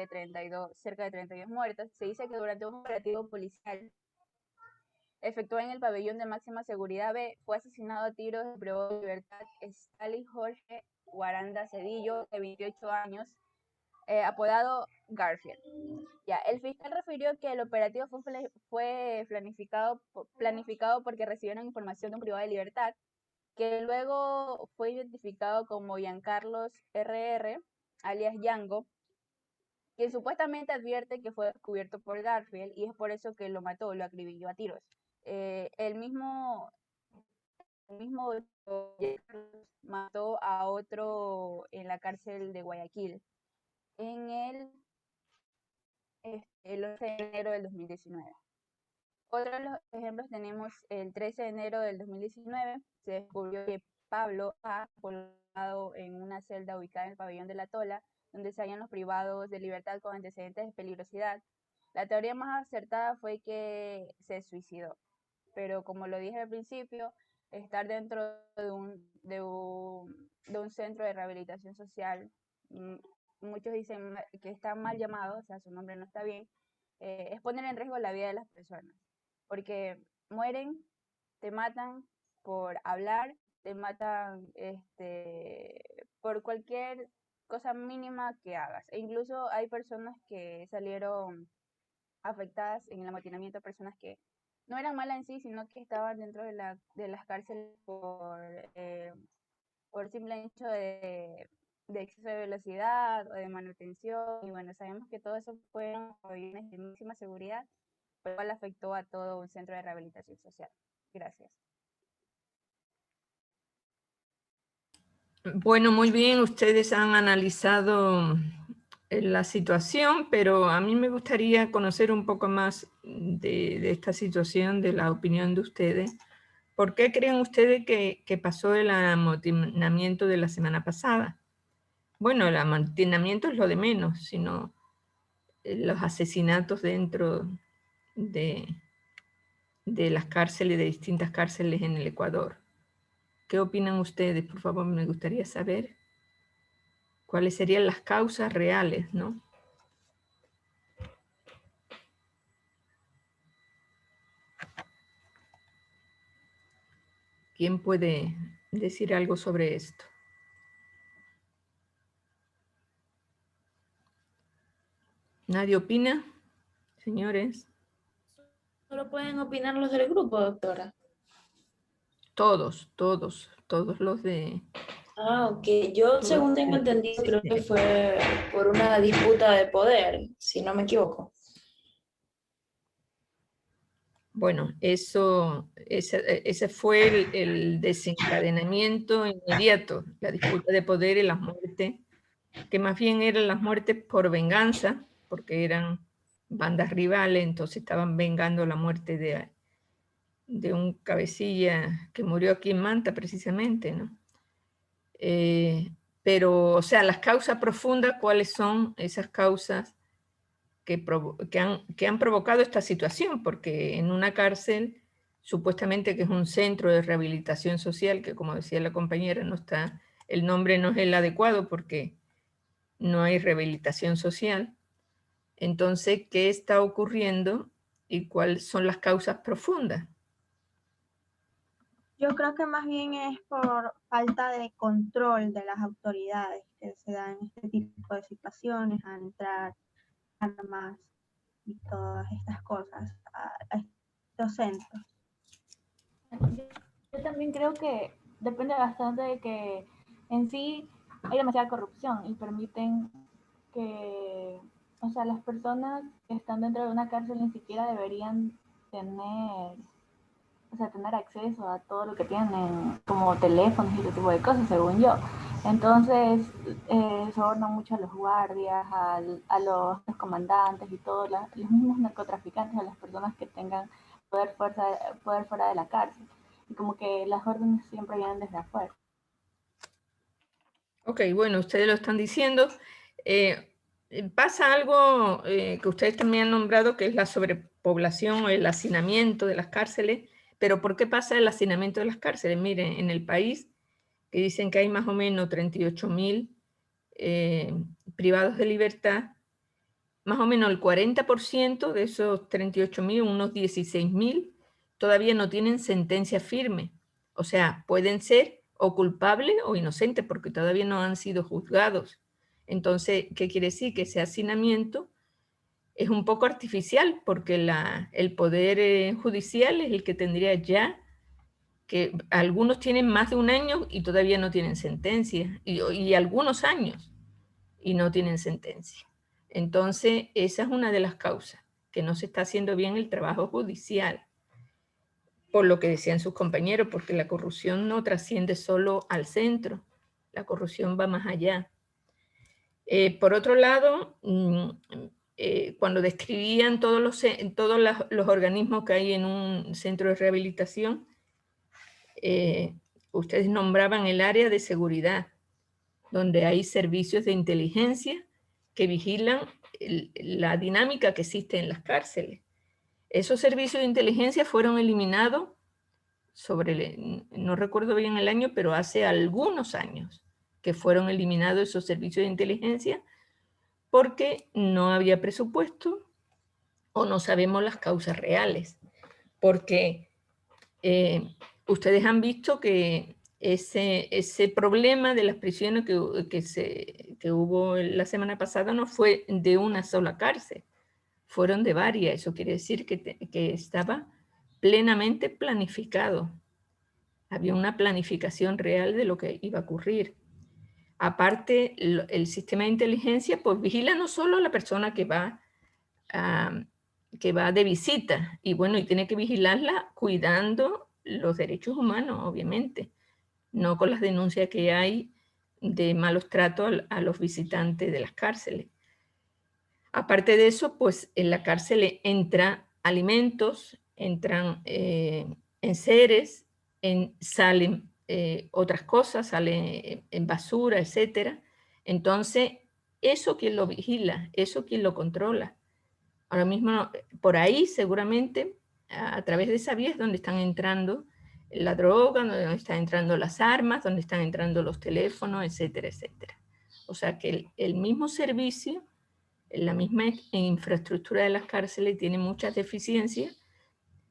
cerca de 32 muertos. Se dice que durante un operativo policial efectuado en el pabellón de máxima seguridad B, fue asesinado a tiros de privado de libertad Stalin Jorge Guaranda Cedillo, de 28 años, apodado Garfield. Ya, el fiscal refirió que el operativo fue planificado porque recibieron información de un privado de libertad, que luego fue identificado como Giancarlos R.R., alias Yango, quien supuestamente advierte que fue descubierto por Garfield y es por eso que lo mató, lo acribilló a tiros. El mismo mató a otro en la cárcel de Guayaquil en el 11 de enero del 2019. Otro de los ejemplos tenemos el 13 de enero del 2019, se descubrió que Pablo A. colgado en una celda ubicada en el pabellón de La Tola, donde se hallan los privados de libertad con antecedentes de peligrosidad. La teoría más acertada fue que se suicidó, pero como lo dije al principio, estar dentro de un centro de rehabilitación social, muchos dicen que está mal llamado, o sea, su nombre no está bien, es poner en riesgo la vida de las personas, porque mueren, te matan por hablar, te matan por cualquier cosa mínima que hagas. E incluso hay personas que salieron afectadas en el amotinamiento, personas que no eran malas en sí, sino que estaban dentro de las cárceles por simple hecho de exceso de velocidad o de manutención. Y bueno, sabemos que todo eso fueron pabellones de máxima seguridad, lo cual afectó a todo un centro de rehabilitación social. Gracias. Bueno, muy bien, ustedes han analizado la situación, pero a mí me gustaría conocer un poco más de esta situación, de la opinión de ustedes. ¿Por qué creen ustedes que pasó el amotinamiento de la semana pasada? Bueno, el amotinamiento es lo de menos, sino los asesinatos dentro de las cárceles, de distintas cárceles en el Ecuador. ¿Qué opinan ustedes? Por favor, me gustaría saber cuáles serían las causas reales, ¿no? ¿Quién puede decir algo sobre esto? ¿Nadie opina, señores? Solo pueden opinar los del grupo, doctora. Todos los de... Ah, ok. Yo, según tengo entendido, creo que fue por una disputa de poder, si no me equivoco. Bueno, ese fue el desencadenamiento inmediato, la disputa de poder y las muertes, que más bien eran las muertes por venganza, porque eran bandas rivales, entonces estaban vengando la muerte de un cabecilla que murió aquí en Manta precisamente, ¿no? Pero, o sea, las causas profundas, ¿cuáles son esas causas que han provocado esta situación? Porque en una cárcel, supuestamente que es un centro de rehabilitación social, que como decía la compañera, no está, el nombre no es el adecuado porque no hay rehabilitación social. Entonces, ¿qué está ocurriendo y cuáles son las causas profundas? Yo creo que más bien es por falta de control de las autoridades que se dan este tipo de situaciones, a entrar armas y todas estas cosas a estos centros. Yo también creo que depende bastante de que en sí hay demasiada corrupción y permiten que, o sea, las personas que están dentro de una cárcel ni siquiera deberían tener, o sea, tener acceso a todo lo que tienen, como teléfonos y ese tipo de cosas, según yo. Entonces, sobornan mucho a los guardias, a los comandantes y todos los mismos narcotraficantes, a las personas que tengan poder fuera de la cárcel. Y como que las órdenes siempre vienen desde afuera. Ok, bueno, ustedes lo están diciendo. Pasa algo que ustedes también han nombrado, que es la sobrepoblación o el hacinamiento de las cárceles. Pero ¿por qué pasa el hacinamiento de las cárceles? Miren, en el país, que dicen que hay más o menos 38.000 privados de libertad, más o menos el 40% de esos 38.000, unos 16.000, todavía no tienen sentencia firme. O sea, pueden ser o culpables o inocentes porque todavía no han sido juzgados. Entonces, ¿qué quiere decir? Que ese hacinamiento es un poco artificial porque el poder judicial es el que tendría ya, que algunos tienen más de un año y todavía no tienen sentencia, y algunos años y no tienen sentencia. Entonces, esa es una de las causas, que no se está haciendo bien el trabajo judicial, por lo que decían sus compañeros, porque la corrupción no trasciende solo al centro, la corrupción va más allá. Por otro lado, cuando describían todos los organismos que hay en un centro de rehabilitación, ustedes nombraban el área de seguridad, donde hay servicios de inteligencia que vigilan la dinámica que existe en las cárceles. Esos servicios de inteligencia fueron eliminados no recuerdo bien el año, pero hace algunos años que fueron eliminados esos servicios de inteligencia porque no había presupuesto o no sabemos las causas reales. Porque ustedes han visto que ese problema de las prisiones que hubo la semana pasada no fue de una sola cárcel, fueron de varias. Eso quiere decir que estaba plenamente planificado. Había una planificación real de lo que iba a ocurrir. Aparte, el sistema de inteligencia pues vigila no solo a la persona que va de visita, y bueno, y tiene que vigilarla cuidando los derechos humanos, obviamente, no con las denuncias que hay de malos tratos a los visitantes de las cárceles. Aparte de eso, pues en la cárcel entran alimentos, entran enseres, salen otras cosas, salen en basura, etc. Entonces, ¿eso quién lo vigila? ¿Eso quién lo controla? Ahora mismo, por ahí seguramente, a través de esa vía es donde están entrando la droga, donde están entrando las armas, donde están entrando los teléfonos, etcétera, etcétera. O sea que el mismo servicio, la misma infraestructura de las cárceles tiene muchas deficiencias,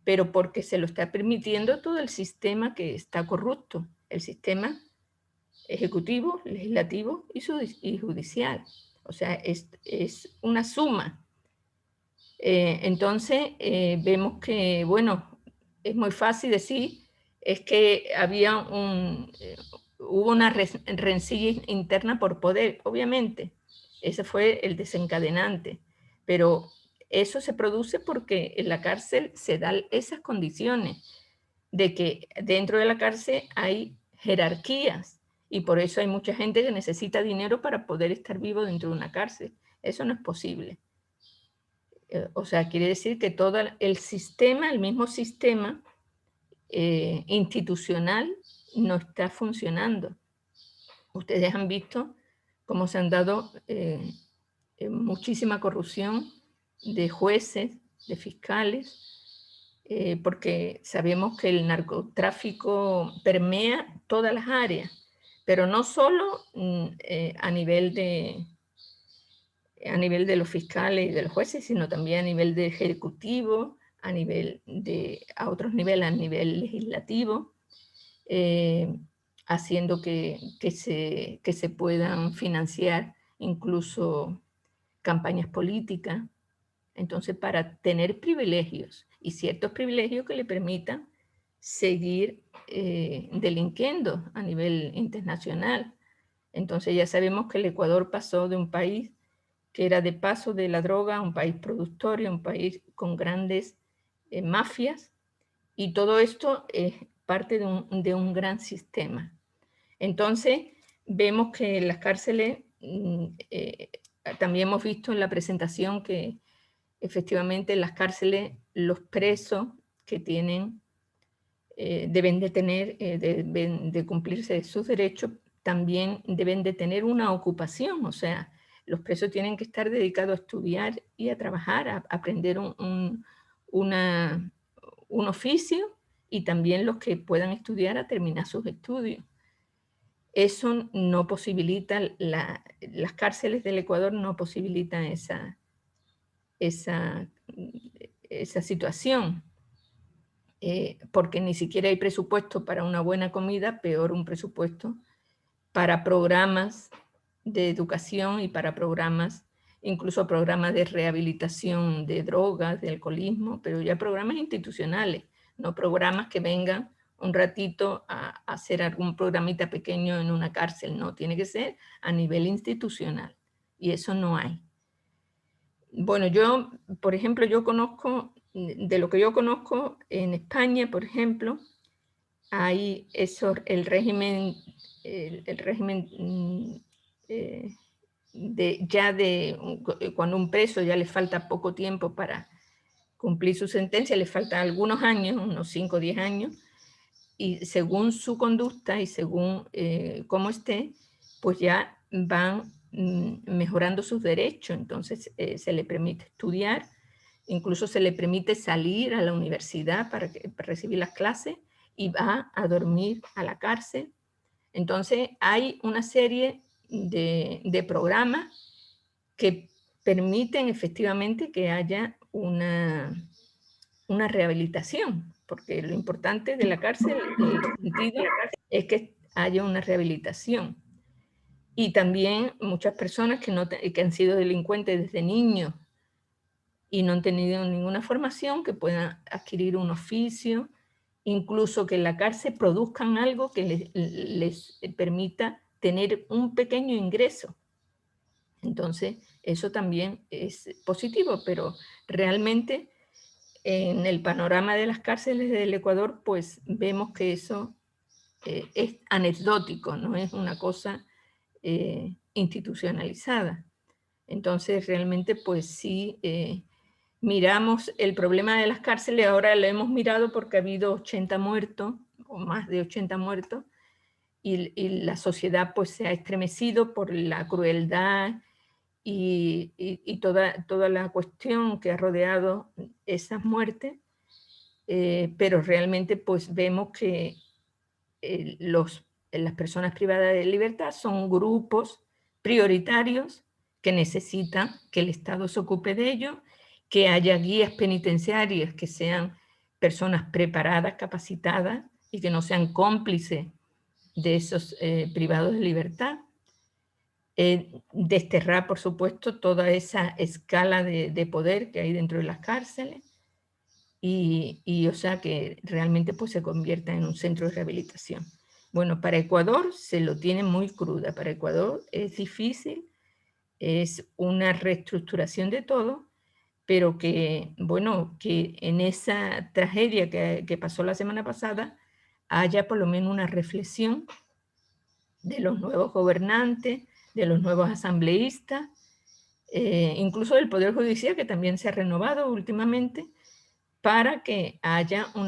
pero porque se lo está permitiendo todo el sistema que está corrupto, el sistema ejecutivo, legislativo y judicial. O sea, es una suma. Entonces, vemos que, bueno, es muy fácil decir, es que hubo una rencilla interna por poder, obviamente. Ese fue el desencadenante. Pero eso se produce porque en la cárcel se dan esas condiciones de que dentro de la cárcel hay jerarquías y por eso hay mucha gente que necesita dinero para poder estar vivo dentro de una cárcel. Eso no es posible. O sea, quiere decir que todo el sistema, el mismo sistema institucional no está funcionando. Ustedes han visto cómo se han dado muchísima corrupción de jueces, de fiscales, porque sabemos que el narcotráfico permea todas las áreas, pero no solo a nivel de los fiscales y de los jueces, sino también a nivel de ejecutivo, a otros niveles, a nivel legislativo, haciendo que se puedan financiar incluso campañas políticas. Entonces, para tener privilegios y ciertos privilegios que le permitan seguir delinquiendo a nivel internacional. Entonces ya sabemos que el Ecuador pasó de un país que era de paso de la droga, un país productor y un país con grandes mafias, y todo esto es parte de un gran sistema. Entonces, vemos que en las cárceles, también hemos visto en la presentación que efectivamente en las cárceles los presos que tienen, deben de cumplirse sus derechos, también deben de tener una ocupación, o sea, los presos tienen que estar dedicados a estudiar y a trabajar, a aprender un oficio, y también los que puedan estudiar a terminar sus estudios. eso no posibilita, las cárceles del Ecuador no posibilitan esa situación, porque ni siquiera hay presupuesto para una buena comida, peor un presupuesto para programas de educación y para programas, incluso programas de rehabilitación de drogas, de alcoholismo, pero ya programas institucionales, no programas que vengan un ratito a hacer algún programita pequeño en una cárcel, no, tiene que ser a nivel institucional, y eso no hay. Bueno, yo, por ejemplo, yo conozco, de lo que yo conozco en España, por ejemplo, hay eso, el régimen cuando un preso ya le falta poco tiempo para cumplir su sentencia, le faltan algunos años, unos 5 o 10 años, y según su conducta y según cómo esté, pues ya van mejorando sus derechos. Entonces se le permite estudiar, incluso se le permite salir a la universidad para recibir las clases, y va a dormir a la cárcel. Entonces hay una serie de programas que permiten efectivamente que haya una rehabilitación, porque lo importante de la cárcel es que haya una rehabilitación. Y también muchas personas que han sido delincuentes desde niños y no han tenido ninguna formación, que puedan adquirir un oficio, incluso que en la cárcel produzcan algo que les permita tener un pequeño ingreso. Entonces, eso también es positivo, pero realmente en el panorama de las cárceles del Ecuador, pues vemos que eso es anecdótico, no es una cosa institucionalizada. Entonces, realmente, pues sí, miramos el problema de las cárceles, ahora lo hemos mirado porque ha habido 80 muertos, o más de 80 muertos, y la sociedad pues se ha estremecido por la crueldad y toda la cuestión que ha rodeado esas muertes, pero realmente pues vemos que las personas privadas de libertad son grupos prioritarios que necesitan que el Estado se ocupe de ellos, que haya guías penitenciarias que sean personas preparadas, capacitadas y que no sean cómplices de esos privados de libertad. Desterrar, por supuesto, toda esa escala de poder que hay dentro de las cárceles y o sea, que realmente pues, se convierta en un centro de rehabilitación. Bueno, para Ecuador se lo tiene muy cruda. Para Ecuador es difícil, es una reestructuración de todo, pero que, bueno, que en esa tragedia que pasó la semana pasada haya por lo menos una reflexión de los nuevos gobernantes, de los nuevos asambleístas, incluso del Poder Judicial, que también se ha renovado últimamente, para que haya un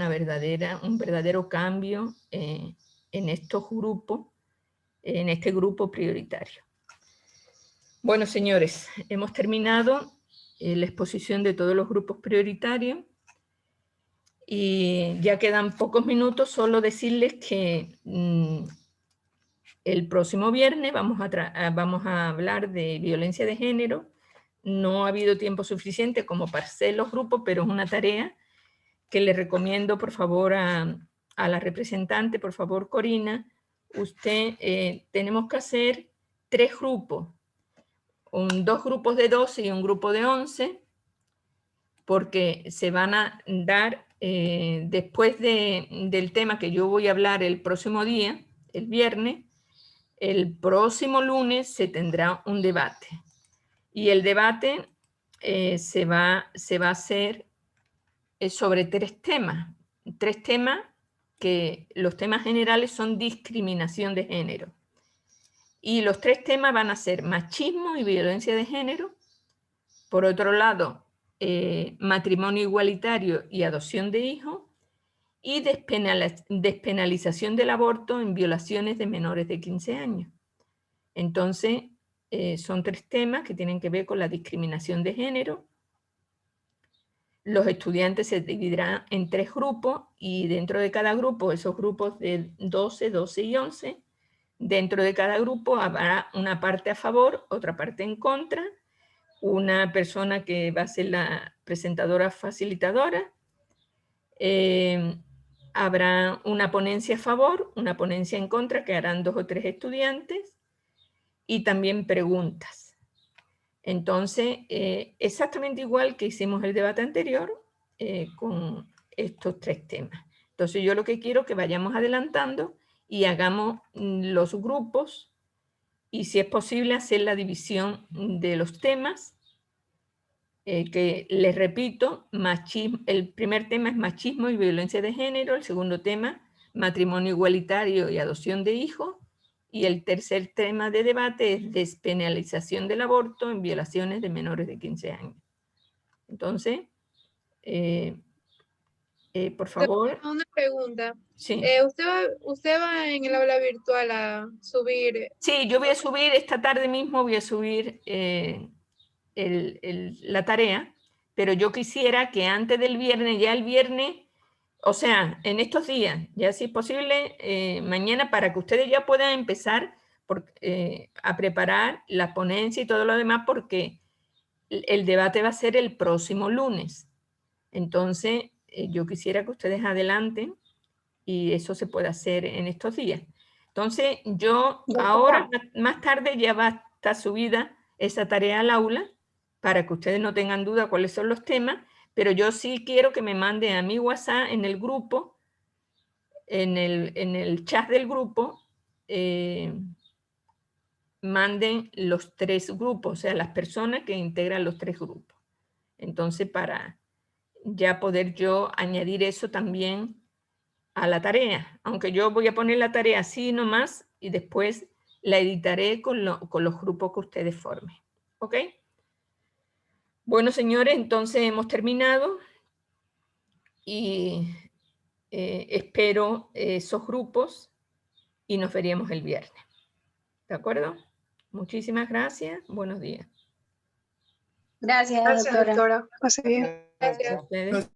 verdadero cambio en estos grupos, en este grupo prioritario. Bueno, señores, hemos terminado la exposición de todos los grupos prioritarios y ya quedan pocos minutos, solo decirles que el próximo viernes vamos a hablar de violencia de género. No ha habido tiempo suficiente como para hacer los grupos, pero es una tarea que le recomiendo, por favor, a la representante, por favor, Corina. Tenemos que hacer 3 grupos, 2 grupos de 12 y un grupo de 11, porque se van a dar, después del tema que yo voy a hablar el próximo día, el viernes, el próximo lunes se tendrá un debate. Y el debate se va a hacer sobre 3 temas. 3 temas que los temas generales son discriminación de género. Y los 3 temas van a ser machismo y violencia de género. Por otro lado, matrimonio igualitario y adopción de hijos. Y despenalización del aborto en violaciones de menores de 15 años. Entonces, son 3 temas que tienen que ver con la discriminación de género. Los estudiantes se dividirán en 3 grupos y dentro de cada grupo, esos grupos de 12, 12 y 11, Dentro de cada grupo habrá una parte a favor, otra parte en contra, una persona que va a ser la presentadora facilitadora, habrá una ponencia a favor, una ponencia en contra, que harán 2 o 3 estudiantes, y también preguntas. Entonces, exactamente igual que hicimos el debate anterior, con estos 3 temas. Entonces, yo lo que quiero es que vayamos adelantando y hagamos los grupos, y si es posible hacer la división de los temas, que les repito, el primer tema es machismo y violencia de género, el segundo tema, matrimonio igualitario y adopción de hijos, y el tercer tema de debate es despenalización del aborto en violaciones de menores de 15 años. Entonces, por favor. Una pregunta. Sí. ¿Usted va en el aula virtual a subir? Sí, yo voy a subir esta tarde mismo, voy a subir la tarea, pero yo quisiera que antes del viernes, ya el viernes, o sea, en estos días, ya si es posible, mañana, para que ustedes ya puedan empezar a preparar la ponencia y todo lo demás, porque el debate va a ser el próximo lunes. Entonces, yo quisiera que ustedes adelanten y eso se puede hacer en estos días. Entonces, yo ahora, más tarde, ya va a estar subida esa tarea al aula para que ustedes no tengan duda cuáles son los temas, pero yo sí quiero que me manden a mi WhatsApp en el grupo, en el chat del grupo, manden los 3 grupos, o sea, las personas que integran los 3 grupos. Entonces, para ya poder yo añadir eso también a la tarea, aunque yo voy a poner la tarea así nomás y después la editaré con los grupos que ustedes formen. ¿Ok? Bueno, señores, entonces hemos terminado y espero esos grupos y nos veríamos el viernes. ¿De acuerdo? Muchísimas gracias. Buenos días. Gracias, doctora. Pase bien. Gracias a ustedes.